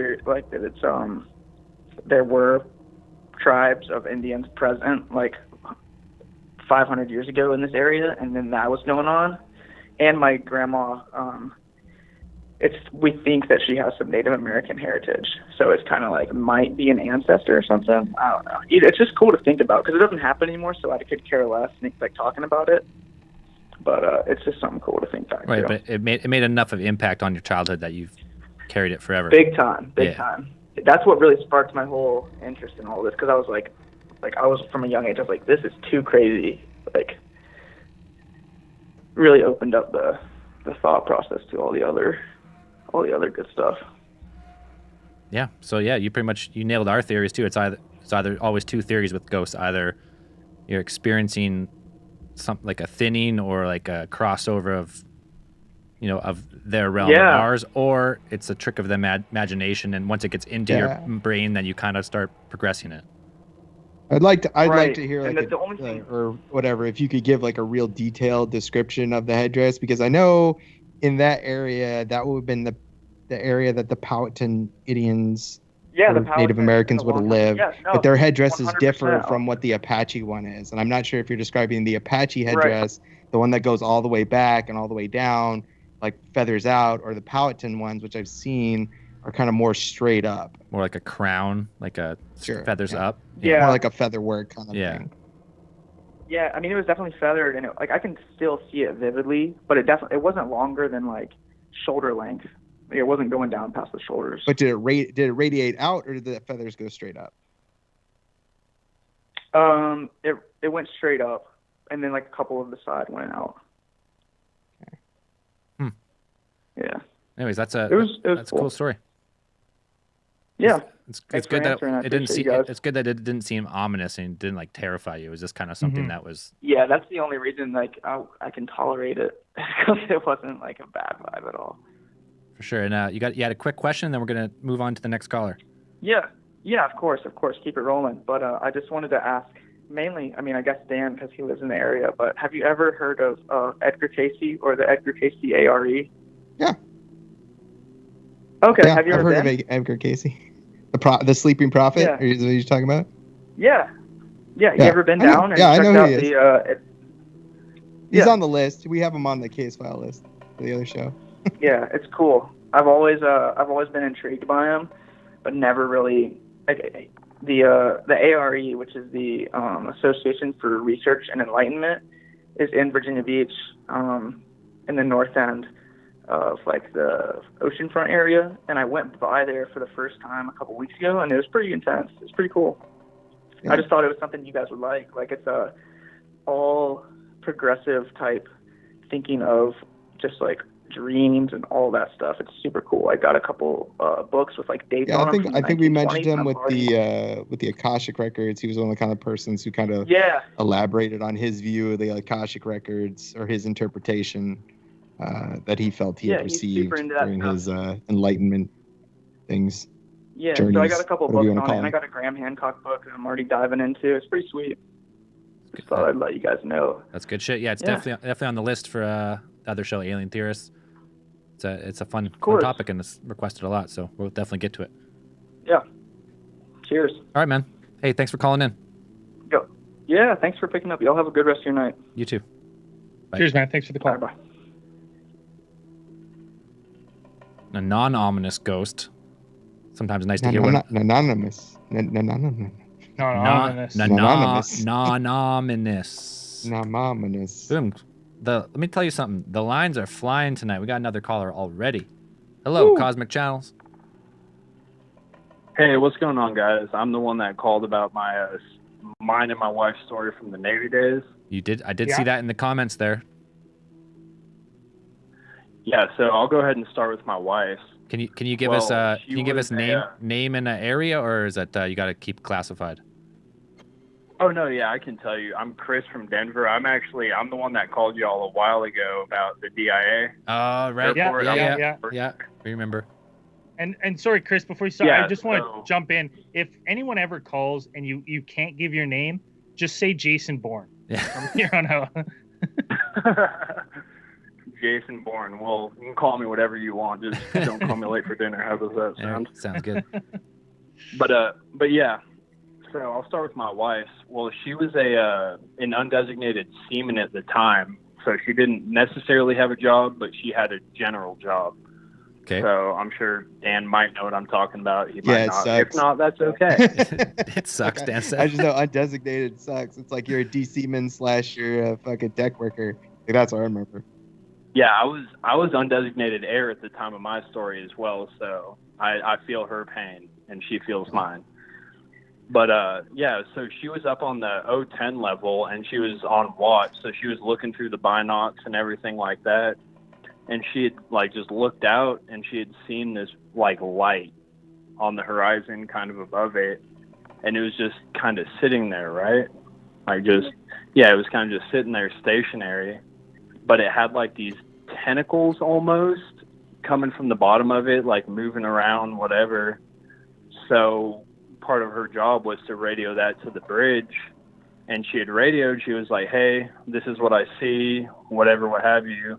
there were tribes of Indians present like 500 years ago in this area, and then that was going on. And my grandma, we think that she has some Native American heritage, so it's kind of like might be an ancestor or something. I don't know. It's just cool to think about because it doesn't happen anymore, so I could care less and like talking about it. But it's just something cool to think back Right, to. but it made enough of impact on your childhood that you've carried it forever. Big time. That's what really sparked my whole interest in all this, because I was like I was from a young age. I was like, this is too crazy. Like, really opened up the thought process to all the other good stuff. Yeah. So yeah, you nailed our theories too. It's either always two theories with ghosts. Either you're experiencing something like a thinning or like a crossover of, you know, of their realm and ours, or it's a trick of the imagination, and once it gets into your brain, then you kind of start progressing it. I'd like to hear and like the only thing, or whatever, if you could give like a real detailed description of the headdress, because I know in that area that would have been the area that the Powhatan Indians, the Native Americans would have lived, but their headdresses 100%. differ from what the Apache one is, and I'm not sure if you're describing the Apache headdress, the one that goes all the way back and all the way down, like feathers out, or the Powhatan ones, which I've seen, are kind of more straight up. More like a crown, like a feathers up. Yeah. More like a feather work kind of thing. Yeah, I mean, it was definitely feathered, and I can still see it vividly, but it wasn't longer than like shoulder length. It wasn't going down past the shoulders. But did it radiate out, or did the feathers go straight up? It went straight up, and then like a couple of the side went out. Okay. Yeah. Anyways, that's a cool story. Yeah. It's good that it didn't seem. It's good that it didn't seem ominous and didn't like terrify you. It was just kind of something that was. Yeah, that's the only reason like I can tolerate it, because it wasn't like a bad vibe at all. For sure. And you had a quick question, and then we're gonna move on to the next caller. Yeah, of course, keep it rolling. But I just wanted to ask, mainly, I mean, I guess Dan, because he lives in the area. But have you ever heard of Edgar Cayce or the Edgar Cayce ARE? Yeah. Okay. Yeah, have you I've ever heard of Edgar Cayce? The Sleeping Prophet? Yeah. Is what you're talking about? Yeah. You ever been down and checked out the... He's on the list. We have him on the case file list for the other show. Yeah, it's cool. I've always been intrigued by him, but never really... The ARE, which is the Association for Research and Enlightenment, is in Virginia Beach, in the north end of like the oceanfront area, and I went by there for the first time a couple weeks ago, and it was pretty intense. It's pretty cool. Yeah. I just thought it was something you guys would like. Like, it's a all progressive type thinking of just like dreams and all that stuff. It's super cool. I got a couple books with like dates on them. I think we mentioned him with the Akashic records. He was one of the kind of persons who kind of elaborated on his view of the Akashic records, or his interpretation that he felt he had received during his enlightenment things. Yeah, so I journeys, got a couple whatever you books wanna on call it, and I them. got a Graham Hancock book that I'm already diving into. It's pretty sweet. Just thought I'd let you guys know. That's good shit. Yeah, it's Yeah. definitely on the list for the other show, Alien Theorists. It's a fun course. topic, and it's requested a lot, so we'll definitely get to it. Yeah. Cheers. All right, man. Hey, thanks for calling in. Go. Yeah, thanks for picking up. Y'all have a good rest of your night. You too. Bye. Cheers, man. Thanks for the call. Bye-bye. A non-ominous ghost. Sometimes nice to hear No, one. anonymous. No, Anonymous. Anonymous. Non-ominous. Anonymous. Boom. Let me tell you something. The lines are flying tonight. We got another caller already. Hello, Cosmic Channels. Hey, what's going on, guys? I'm the one that called about mine and my wife's story from the Navy days. I did see that in the comments there. Yeah, so I'll go ahead and start with my wife's. Can you give us name and an area, or is that you got to keep classified? Oh no, yeah, I can tell you. I'm Chris from Denver. I'm the one that called y'all a while ago about the DIA. Oh, right. Yeah. I remember. And sorry, Chris, before you start, Yeah, I just want to jump in. If anyone ever calls and you can't give your name, just say Jason Bourne. Yeah. From here on out. Jason Bourne. Well, you can call me whatever you want. Just don't call me late for dinner. How does that sound? Sounds good. But yeah. So I'll start with my wife's. Well, she was an undesignated seaman at the time, so she didn't necessarily have a job, but she had a general job. Okay. So I'm sure Dan might know what I'm talking about. He Yeah, might it not. sucks. If not, that's okay. It sucks, Dan said. I just know undesignated sucks. It's like you're a DC-man / you're a fucking deck worker. Like, that's what I remember. Yeah, I was undesignated air at the time of my story as well, so I feel her pain and she feels mine. But yeah, so she was up on the O10 level and she was on watch, so she was looking through the binocs and everything like that. And she had like just looked out and she had seen this like light on the horizon kind of above it, and it was just kind of sitting there, right? Like it was kind of just sitting there stationary, but it had like these tentacles almost coming from the bottom of it, like moving around, whatever. So part of her job was to radio that to the bridge, and she had radioed. She was like, hey, this is what I see, whatever, what have you.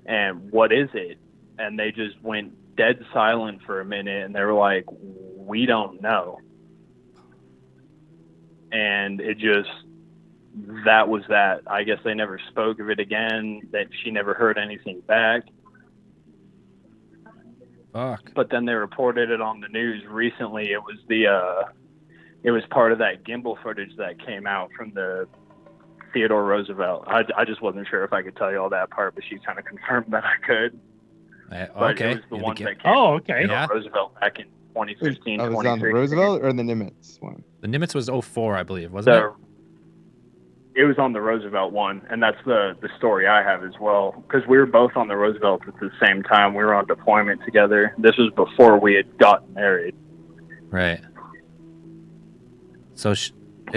And what is it? And they just went dead silent for a minute, and they were like, we don't know. And that was that. I guess they never spoke of it again, that she never heard anything back. Fuck. But then they reported it on the news recently. It was part of that gimbal footage that came out from the Theodore Roosevelt. I just wasn't sure if I could tell you all that part, but she kind of confirmed that I could. But Okay. it was the one that came okay. from Theodore Roosevelt back in 2015, was it on the 2016. Roosevelt or the Nimitz one? The Nimitz was 04, I believe, wasn't it? It was on the Roosevelt one, and that's the story I have as well, because we were both on the Roosevelt at the same time. We were on deployment together. This was before we had gotten married. Right. So,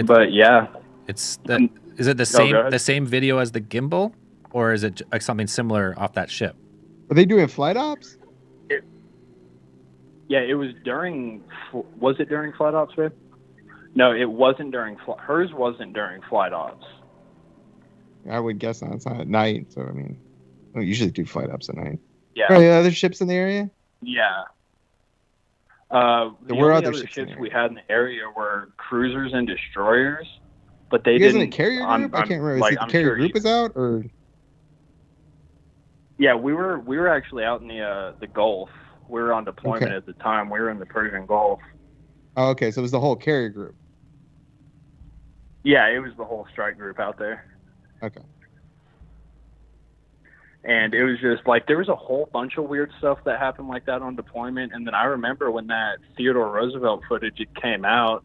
but yeah, is it the same video as the gimbal, or is it like something similar off that ship? Are they doing flight ops? Yeah, it was during. Was it during flight ops, babe? No, it wasn't during. Hers wasn't during flight ops. I would guess not. It's not at night, so I mean, we usually do flight ops at night. Yeah. Are there other ships in the area? Yeah. There the were only other other ships in ships the we had in the area were cruisers and destroyers, but they You guys in didn't. a carrier group? I can't remember. Like, Is it the I'm carrier sure group is out, or? Yeah, we were actually out in the Gulf. We were on deployment Okay. at the time. We were in the Persian Gulf. Oh, okay, so it was the whole carrier group. Yeah, it was the whole strike group out there. Okay. And it was just like there was a whole bunch of weird stuff that happened like that on deployment. And then I remember when that Theodore Roosevelt footage it came out,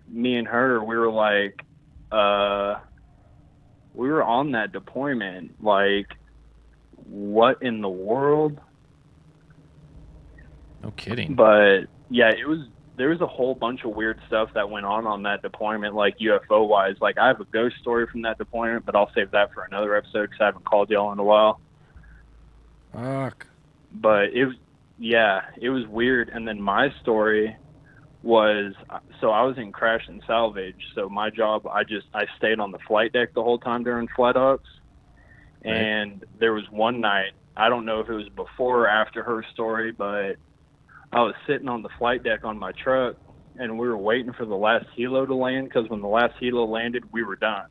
me and her, we were like, we were on that deployment. Like, what in the world? No kidding. But yeah, there was a whole bunch of weird stuff that went on that deployment, like UFO wise. Like I have a ghost story from that deployment, but I'll save that for another episode because I haven't called y'all in a while. Fuck. But it yeah, it was weird. And then my story was, so I was in crash and salvage. So my job, I stayed on the flight deck the whole time during flight ops. Right. And there was one night, I don't know if it was before or after her story, but I was sitting on the flight deck on my truck, and we were waiting for the last helo to land, because when the last helo landed, we were done.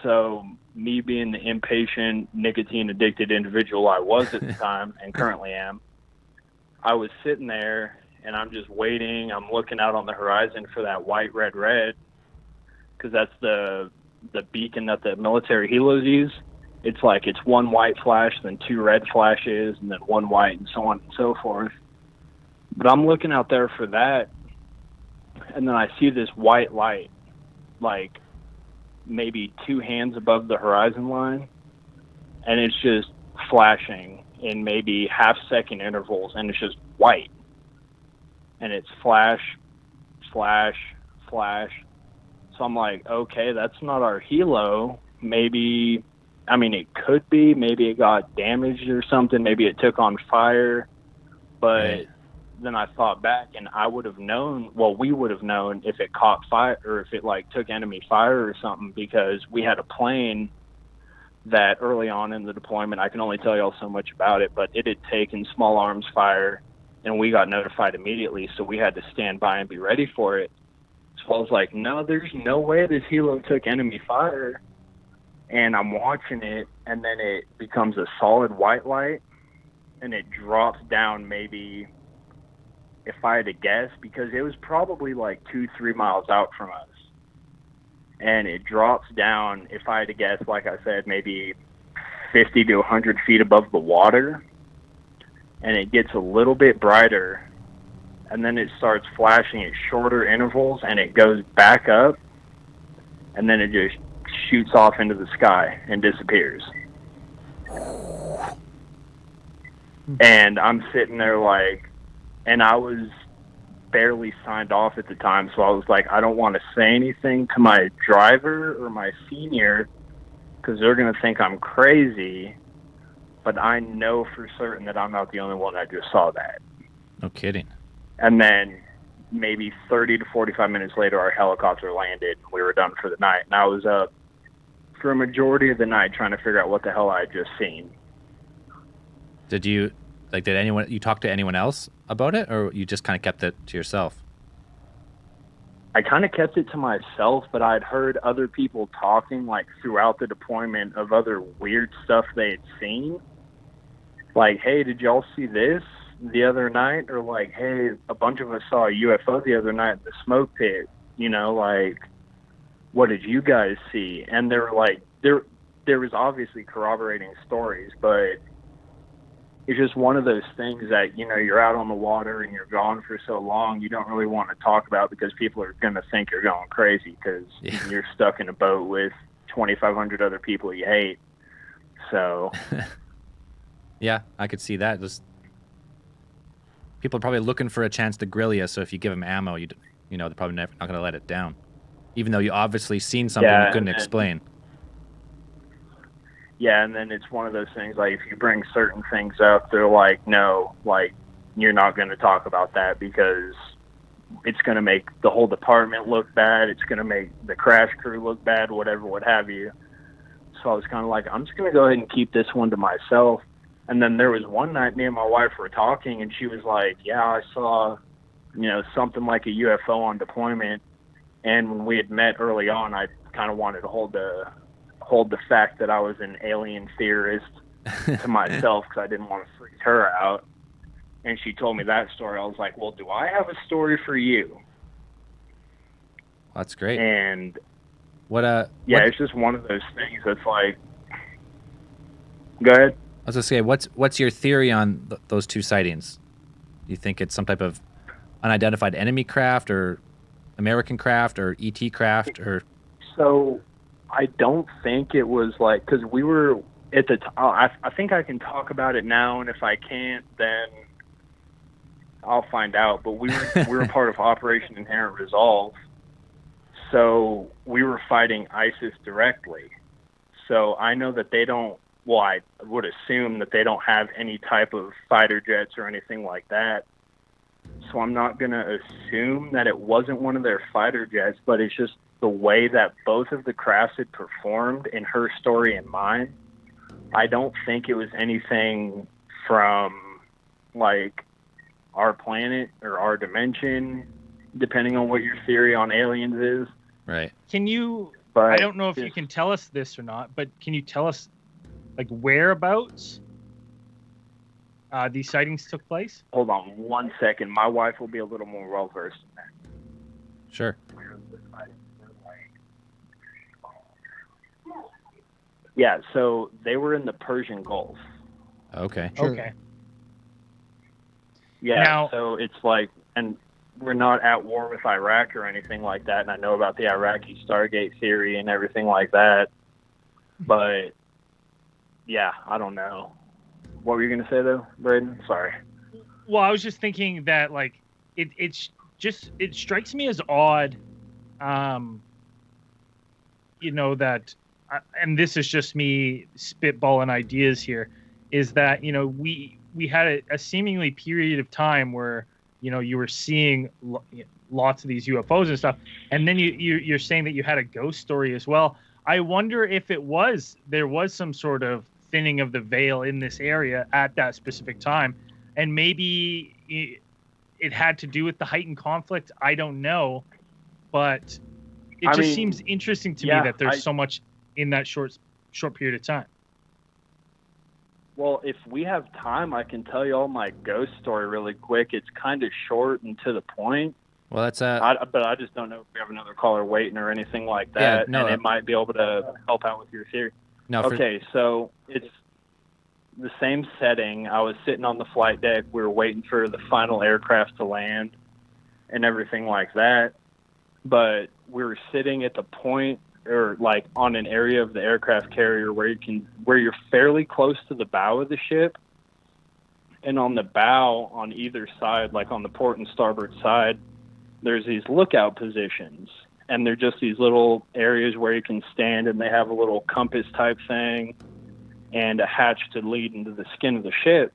So me being the impatient, nicotine-addicted individual I was at the time and currently am, I was sitting there, and I'm just waiting. I'm looking out on the horizon for that white, red, red, because that's the beacon that the military helos use. It's like it's one white flash, then two red flashes, and then one white, and so on and so forth. But I'm looking out there for that, and then I see this white light, like maybe 2 hands above the horizon line, and it's just flashing in maybe half-second intervals, and it's just white. And it's flash, flash, flash. So I'm like, okay, that's not our helo. Maybe, I mean, it could be. Maybe it got damaged or something. Maybe it took on fire. But then I thought back, and I would have known, well, we would have known if it caught fire or if it, like, took enemy fire or something, because we had a plane that early on in the deployment, I can only tell y'all so much about it, but it had taken small arms fire, and we got notified immediately, so we had to stand by and be ready for it. So I was like, no, there's no way this helo took enemy fire. And I'm watching it, and then it becomes a solid white light, and it drops down maybe, if I had to guess, because it was probably like 2-3 miles out from us. And it drops down, if I had to guess, like I said, maybe 50 to 100 feet above the water. And it gets a little bit brighter, and then it starts flashing at shorter intervals, and it goes back up, and then it just shoots off into the sky and disappears. And I'm sitting there like, and I was barely signed off at the time, so I was like, I don't want to say anything to my driver or my senior, because they're going to think I'm crazy, but I know for certain that I'm not the only one that just saw that. No kidding. And then maybe 30 to 45 minutes later, our helicopter landed, and we were done for the night. And I was up for a majority of the night trying to figure out what the hell I had just seen. Did you talk to anyone else about it, or you just kind of kept it to yourself? I kind of kept it to myself, but I'd heard other people talking, like, throughout the deployment of other weird stuff they had seen. Like, hey, did y'all see this the other night? Or like, hey, a bunch of us saw a UFO the other night in the smoke pit. You know, like, what did you guys see? And they were like, there was obviously corroborating stories, but it's just one of those things that, you know, you're out on the water and you're gone for so long, you don't really want to talk about, because people are going to think you're going crazy, because you're stuck in a boat with 2,500 other people you hate. So yeah, I could see that. Just people are probably looking for a chance to grill you, so if you give them ammo, you know, they're probably not going to let it down, even though you obviously seen something you couldn't explain. Yeah, and then it's one of those things, like, if you bring certain things up, they're like, no, like, you're not going to talk about that, because it's going to make the whole department look bad, it's going to make the crash crew look bad, whatever, what have you. So I was kind of like, I'm just going to go ahead and keep this one to myself. And then there was one night me and my wife were talking, and she was like, yeah, I saw, you know, something like a UFO on deployment. And when we had met early on, I kind of wanted to hold the fact that I was an alien theorist to myself, because I didn't want to freak her out. And she told me that story. I was like, well, do I have a story for you? That's great. And it's just one of those things that's like, go ahead. I was going to say, what's your theory on those two sightings? Do you think it's some type of unidentified enemy craft, or American craft, or ET craft, or? So I don't think it was like, because we were at the time, I think I can talk about it now, and if I can't, then I'll find out. But we were part of Operation Inherent Resolve, so we were fighting ISIS directly. So I know that they don't well, I would assume that they don't have any type of fighter jets or anything like that. So I'm not going to assume that it wasn't one of their fighter jets, but it's just the way that both of the crafts had performed in her story and mine. I don't think it was anything from, like, our planet or our dimension, depending on what your theory on aliens is. Right. Can you, But I don't know if you can tell us this or not, but can you tell us, like, whereabouts these sightings took place? Hold on 1 second. My wife will be a little more well-versed in that. Sure. Yeah, so they were in the Persian Gulf. Okay. Sure. Okay. Yeah, Now- so it's like, and we're not at war with Iraq or anything like that, and I know about the Iraqi Stargate theory and everything like that, but yeah, I don't know. What were you going to say, though, Braden? Sorry. Well, I was just thinking that, like, it strikes me as odd, you know, that, and this is just me spitballing ideas here, is that, you know, we had a seemingly period of time where, you know, you were seeing lots of these UFOs and stuff, and then you're saying that you had a ghost story as well. I wonder if there was some sort of thinning of the veil in this area at that specific time, and maybe it had to do with the heightened conflict. I don't know, but it seems interesting to me that there's so much in that short period of time. Well, if we have time, I can tell you all my ghost story really quick. It's kind of short and to the point. Well, that's but I just don't know if we have another caller waiting or anything like that, no, and it might be able to help out with your theory. No. Okay, so it's the same setting. I was sitting on the flight deck. We were waiting for the final aircraft to land and everything like that. But we were sitting at the point, or like on an area of the aircraft carrier where you're fairly close to the bow of the ship. And on the bow, on either side, like on the port and starboard side, there's these lookout positions. And they're just these little areas where you can stand, and they have a little compass type thing and a hatch to lead into the skin of the ship.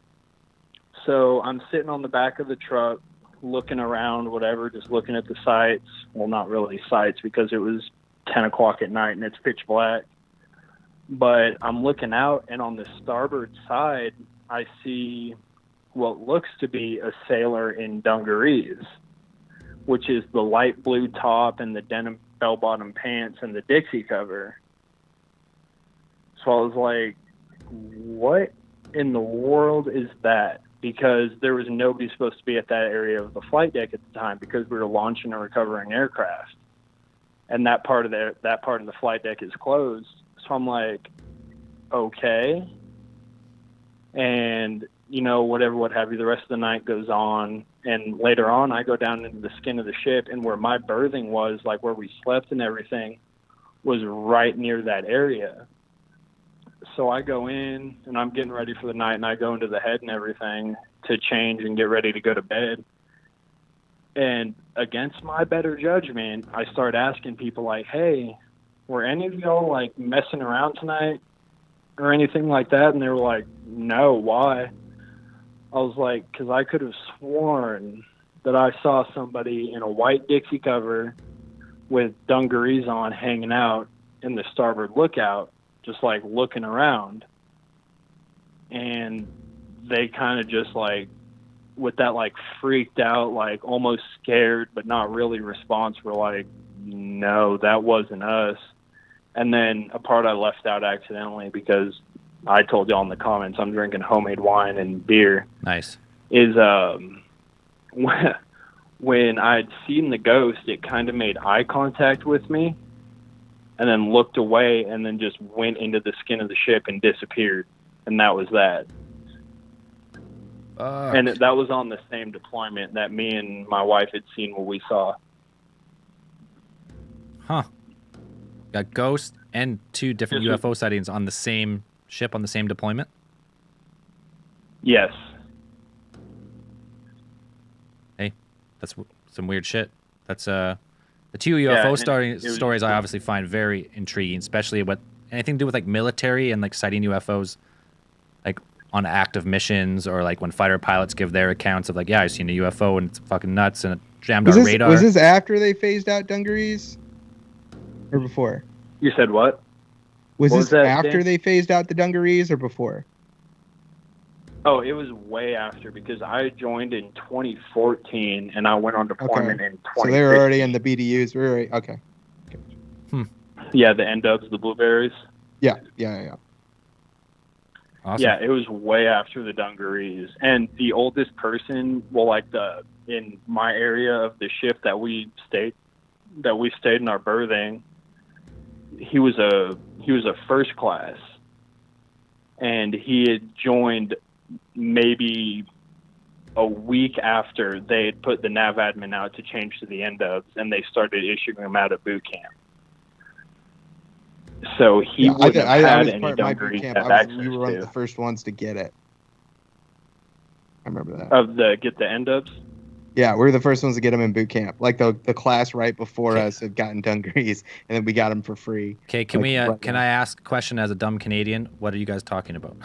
So I'm sitting on the back of the truck, looking around, whatever, just looking at the sights. Well, not really sights, because it was 10 o'clock at night and it's pitch black. But I'm looking out, and on the starboard side, I see what looks to be a sailor in dungarees, which is the light blue top and the denim bell-bottom pants and the Dixie cover. So I was like, what in the world is that? Because there was nobody supposed to be at that area of the flight deck at the time, because we were launching and recovering aircraft, and that part of the flight deck is closed. So I'm like, okay, and you know, whatever, what have you. The rest of the night goes on, and later on, I go down into the skin of the ship, and where my berthing was, like where we slept and everything, was right near that area. So I go in, and I'm getting ready for the night, and I go into the head and everything to change and get ready to go to bed. And against my better judgment, I start asking people like, hey, were any of y'all like messing around tonight or anything like that? And they were like, no, why? I was like, because I could have sworn that I saw somebody in a white Dixie cover with dungarees on hanging out in the starboard lookout, just like looking around. And they kind of just like, with that like freaked out, like almost scared, but not really response, were like, no, that wasn't us. And then a part I left out accidentally, because I told y'all in the comments I'm drinking homemade wine and beer. Nice. Is when I'd seen the ghost, it kind of made eye contact with me and then looked away and then just went into the skin of the ship and disappeared. And that was that. And that was on the same deployment that me and my wife had seen what we saw. Huh. Got ghost and two different UFO sightings on the same ship on the same deployment? Yes. Hey, that's some weird shit. That's the two UFO stories I obviously find very intriguing, especially what anything to do with like military and like sighting UFOs, like on active missions, or like when fighter pilots give their accounts of like, yeah, I seen a UFO and it's fucking nuts and it jammed our radar. Was this after they phased out dungarees, or before? You said what? Was What this was that, after Dan? they phased out the dungarees or before? Oh, it was way after because I joined in 2014 and I went on deployment in 2015. So they were already in the BDUs. We were already, okay. Yeah, the N-dubs, the blueberries. Yeah. Awesome. Yeah, it was way after the dungarees. And the oldest person, well, like in my area of the ship that we stayed in our berthing, he was a first class, and he had joined maybe a week after they had put the nav admin out to change to the N-dubs, and they started issuing them out of boot camp. So he wouldn't have had any dungarees to have access we were one of the to. first ones to get it. I remember that. Get the N-dubs? Yeah, we were the first ones to get them in boot camp. Like the class right before us had gotten dungarees, and then we got them for free. Okay, can I ask a question as a dumb Canadian? What are you guys talking about?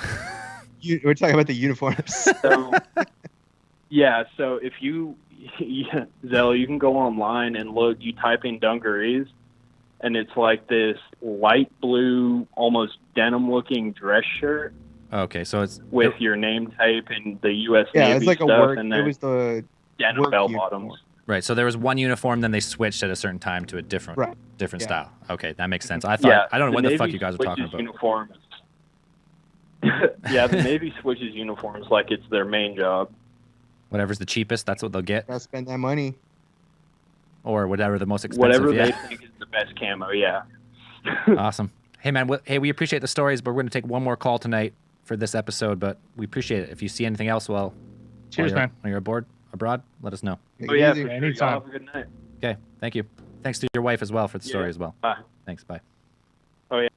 We're talking about the uniforms. So, yeah, so if Zell, you can go online and look, you type in dungarees, and it's like this light blue, almost denim-looking dress shirt. Okay, so it's with your name tape and the U.S. Yeah, Navy it's like stuff, a work. and It was the denim bell bottoms. Right, so there was one uniform, then they switched at a certain time to a different Yeah. style. Okay, that makes sense. I thought I don't know what the fuck Navy you guys were talking switches about. Uniforms. Yeah, the Navy switches uniforms like it's their main job. Whatever's the cheapest, that's what they'll get. Gotta spend that money. Or whatever the most expensive. Whatever yeah. they think is the best camo, yeah. Awesome. Hey, man, we appreciate the stories, but we're going to take one more call tonight for this episode, but we appreciate it. If you see anything else, Cheers, man. When you're abroad, let us know. Oh, yeah, Easy. for sure. Y'all Anytime. have a good night. Okay, thank you. Thanks to your wife as well for the story as well. Bye. Thanks, bye. Oh, yeah.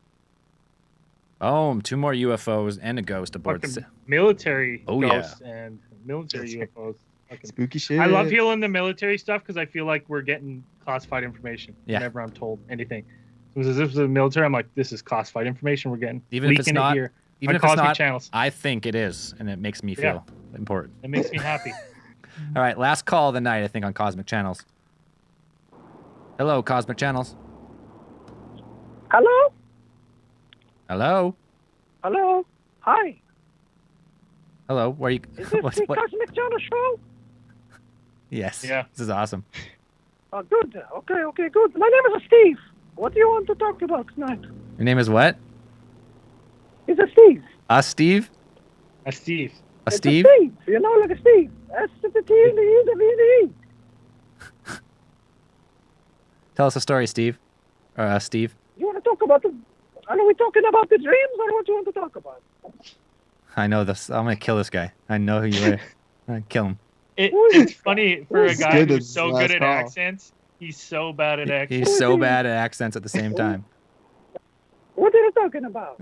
Oh, 2 more UFOs and a ghost aboard. Fucking military Oh, ghosts and military That's UFOs. Fucking- Spooky shit. I love hearing the military stuff because I feel like we're getting classified information Yeah. whenever I'm told anything. As if it's the military, I'm like, this is classified information we're getting. Even if it's leaking not- it here Even on if it's Cosmic not, Channels. I think it is, and it makes me feel important. It makes me happy. All right, last call of the night, I think, on Cosmic Channels. Hello, Cosmic Channels. Hello? Hello? Hello? Hi. Hello, where are you? Is this the Cosmic Channel show? Yes. Yeah. This is awesome. Oh, good. Okay, good. My name is Steve. What do you want to talk about tonight? Your name is what? It's a Steve. Steve? Steve. It's Steve? a Steve. You know, like a Steve. S-T-T-E-V-E. Tell us a story, Steve. Or Steve. You want to talk about are we talking about the dreams or what you want to talk about? I know this. I'm going to kill this guy. I know who you are. I'm going to kill him. It's funny for a It's guy good who's as so last good at call. accents. He's so bad at accents. He's so bad at accents at the same time. What are you talking about?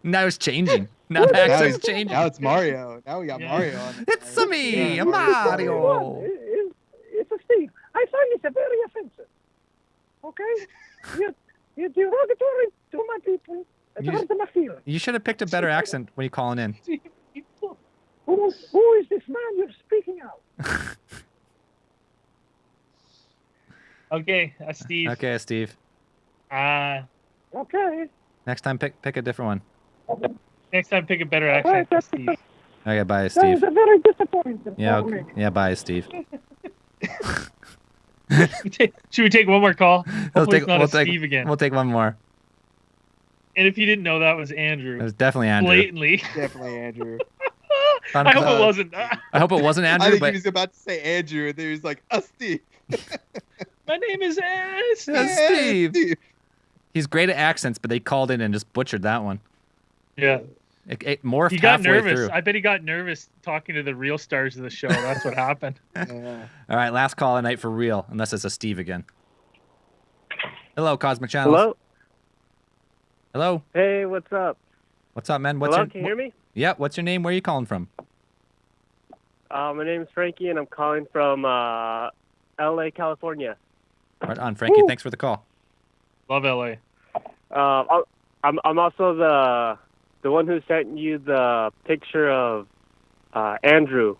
Now it's changing. Now the accent's changing. Now it's Mario. Now we got Mario on. It's me, What Mario. It's a Steve. I find it very offensive. Okay? You're derogatory to my people. It You- hurts my feelings. You should have picked a better accent when you're calling in. Who is this man you're speaking out? Okay, Steve. Okay, Steve. Okay. Next time, pick a different one. Next time, pick a better accent, that's- Steve. Okay, bye, That Steve. is a very disappointing Yeah, for me. okay. Yeah, bye, Steve. Should we take one more call? Hopefully it's not a Steve again. We'll take one more. And if you didn't know, that was Andrew. It was definitely Andrew. Blatantly. Definitely Andrew. I hope it wasn't. I hope it wasn't I Andrew, think but he was about to say Andrew, and then he was like, Steve. My name is Steve. Steve. He's great at accents, but they called in and just butchered that one. Yeah. It morphed He got halfway nervous. through. I bet he got nervous talking to the real stars of the show. That's what happened. Yeah. All right, last call of the night for real, unless it's a Steve again. Hello, Cosmic Channels. Hello? Hello. Hey, what's up? What's up, man? Hello, can you hear me? Yeah, what's your name? Where are you calling from? My name's Frankie, and I'm calling from L.A., California. Right on, Frankie. Thanks for the call. Love LA. I'm also the one who sent you the picture of Andrew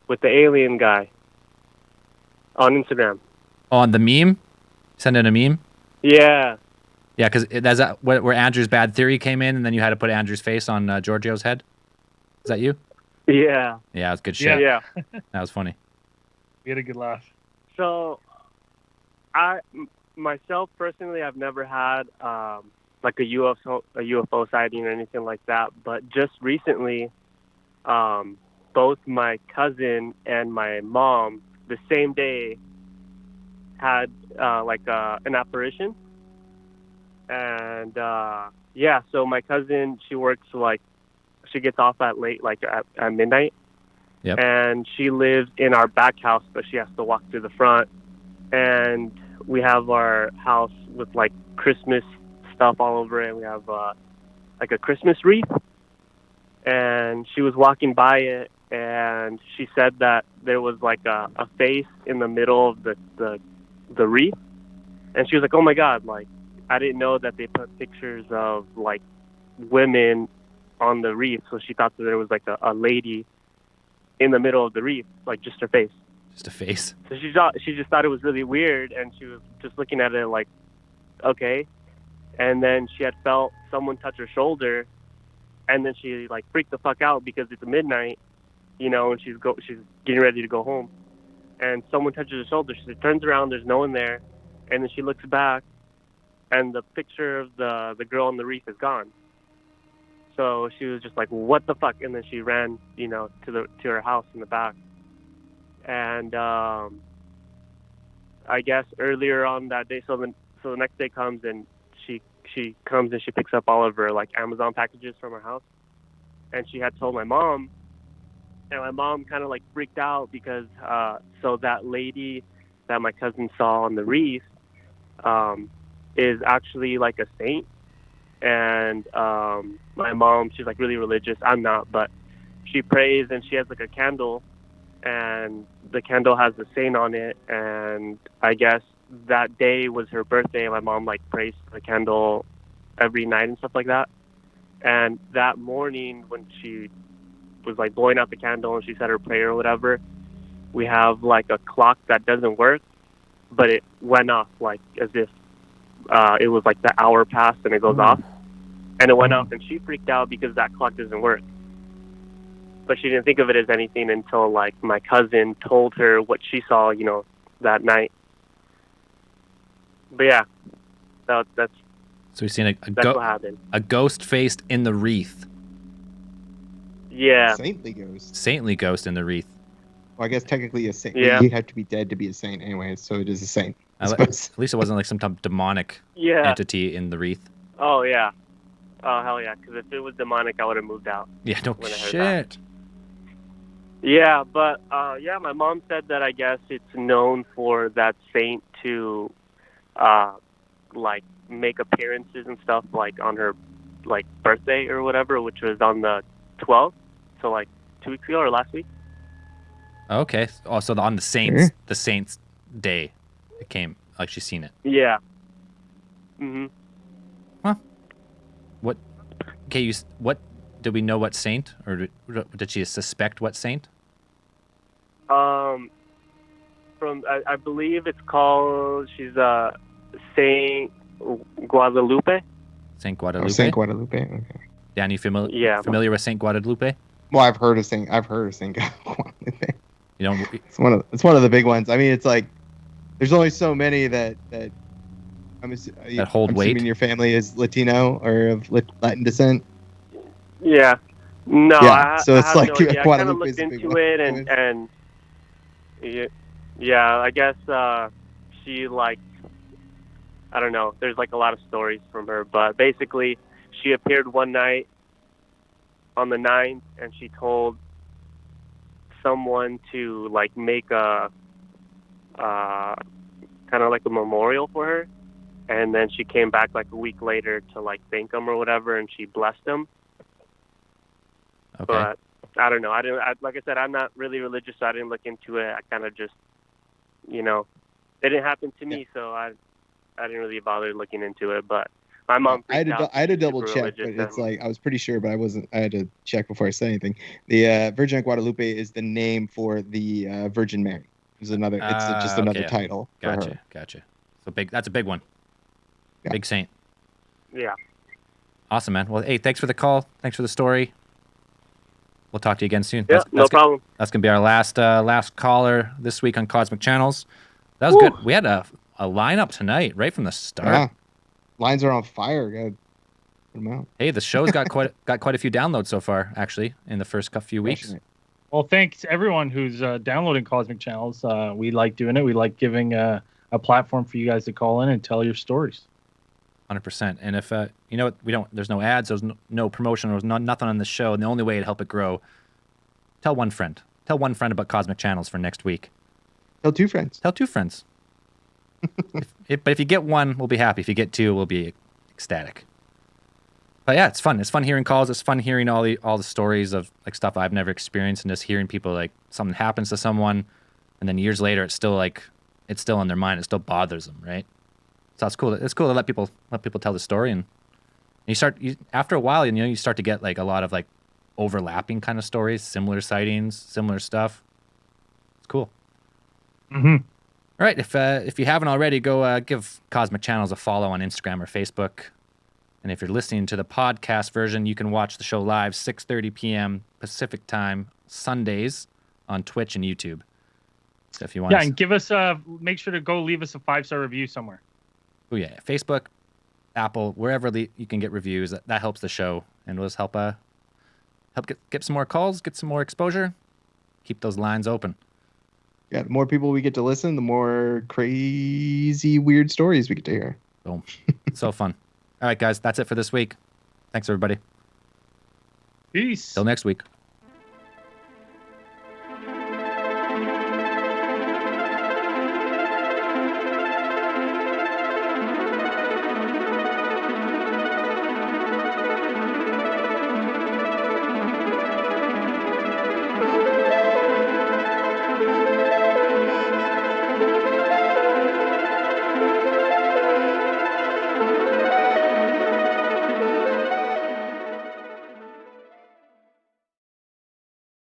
with the alien guy on Instagram. Oh, on the meme? Send in a meme? Yeah. Yeah, because that's where Andrew's bad theory came in, and then you had to put Andrew's face on Giorgio's head. Is that you? Yeah. Yeah, that's good shit. Yeah. That was funny. We had a good laugh. So, myself personally, I've never had like a UFO sighting or anything like that. But just recently, both my cousin and my mom, the same day, had like an apparition. And yeah, so my cousin, she works she gets off at late, like at midnight. Yep. And she lives in our back house, but she has to walk through the front. And we have our house with like Christmas stuff all over it. We have like a Christmas wreath. And she was walking by it, and she said that there was like a face in the middle of the wreath. And she was like, "Oh my God, like I didn't know that they put pictures of like women on the wreath." So she thought that there was like a lady in the middle of the wreath, like just her face. Just a face. So she just thought it was really weird, and she was just looking at it like, okay. And then she had felt someone touch her shoulder, and then she like freaked the fuck out because it's midnight, you know, and she's getting ready to go home, and someone touches her shoulder. She turns around, there's no one there, and then she looks back, and the picture of the girl on the wreath is gone. So she was just like, "What the fuck?" And then she ran, you know, to her house in the back. And I guess earlier on that day, so the next day comes, and she comes and she picks up all of her like Amazon packages from her house. And she had told my mom, and my mom kind of like freaked out because so that lady that my cousin saw on the wreath is actually like a saint. And my mom, she's like really religious. I'm not, but she prays, and she has like a candle, and the candle has the saint on it. And I guess that day was her birthday, and my mom like prays to the candle every night and stuff like that. And that morning when she was like blowing out the candle and she said her prayer or whatever, we have like a clock that doesn't work, but it went off like as if it was like the hour passed and it goes off, and it went off, and she freaked out because that clock doesn't work. But she didn't think of it as anything until like my cousin told her what she saw, you know, that night. But yeah, that's So we've seen what happened. a ghost faced in the wreath. Yeah. Saintly ghost. Saintly ghost in the wreath. Well, I guess technically a saint. Yeah. You'd have to be dead to be a saint anyway, so it is a saint. At least it wasn't like some type of demonic entity in the wreath. Oh yeah. Oh hell yeah! Because if it was demonic, I would have moved out. Yeah, no shit. Yeah, but yeah, my mom said that I guess it's known for that saint to like make appearances and stuff like on her like birthday or whatever, which was on the 12th, so like 2 weeks ago or last week. Okay. Also on the Saints day, it came like she's seen it. Yeah. Mhm. Huh. What? Okay. What? Did we know what saint, or did she suspect what saint? From I believe it's called. She's Saint Guadalupe. Saint Guadalupe. Oh, Saint Guadalupe. Okay. Dan, you familiar with Saint Guadalupe? Well, I've heard of Saint Guadalupe. You know, it's one of the big ones. I mean, it's like there's only so many that that hold weight. Assuming your family is Latino or of Latin descent. Yeah. No. Yeah. So it's like I kind of looked into it, and yeah, I guess she like, I don't know. There's like a lot of stories from her, but basically, she appeared one night on the 9th, and she told someone to like make a kind of like a memorial for her, and then she came back like a week later to like thank him or whatever, and she blessed him. Okay. But I don't know. Like I said, I'm not really religious, so I didn't look into it. I kind of just, you know, it didn't happen to me, so I didn't really bother looking into it. But My mom. I freaked out. had to She's double super check, but religious, it's and- like I was pretty sure, but I wasn't. I had to check before I said anything. The Virgin of Guadalupe is the name for the Virgin Mary. It's another. It's just another Okay. title. For Gotcha. her. Gotcha. So big. That's a big one. Yeah. Big saint. Yeah. Awesome, man. Well, hey, thanks for the call. Thanks for the story. We'll talk to you again soon. Yeah, no problem. That's gonna be our last caller this week on Cosmic Channels. That was good. We had a lineup tonight right from the start. Yeah. Lines are on fire. Gotta put 'em out. Hey, the show's got quite a few few so far, actually, in the first few weeks. Well, thanks everyone who's downloading Cosmic Channels. We like doing it. We like giving a platform for you guys to call in and tell your stories. 100%. And if you know what, there's no ads, there's no promotion, there's nothing on the show, and the only way to help it grow, tell one friend about Cosmic Channels for next week. Tell two friends. But if you get one, we'll be happy. If you get two, we'll be ecstatic. But yeah, it's fun. It's fun hearing calls. It's fun hearing all the stories of like stuff I've never experienced, and just hearing people like something happens to someone, and then years later it's still in their mind. It still bothers them, right? So it's cool. It's cool to let people tell the story, and after a while, you start to get like a lot of like overlapping kind of stories, similar sightings, similar stuff. It's cool. Mm-hmm. All right, if you haven't already, go give Cosmic Channels a follow on Instagram or Facebook. And if you're listening to the podcast version, you can watch the show live 6:30 p.m. Pacific time Sundays on Twitch and YouTube. So if you want, and give us make sure to go leave us a 5-star review somewhere. Oh yeah, Facebook, Apple, wherever you can get reviews. That helps the show, and will just help get some more calls, get some more exposure, keep those lines open. Yeah, the more people we get to listen, the more crazy, weird stories we get to hear. Boom. So fun. All right, guys, that's it for this week. Thanks, everybody. Peace. Till next week.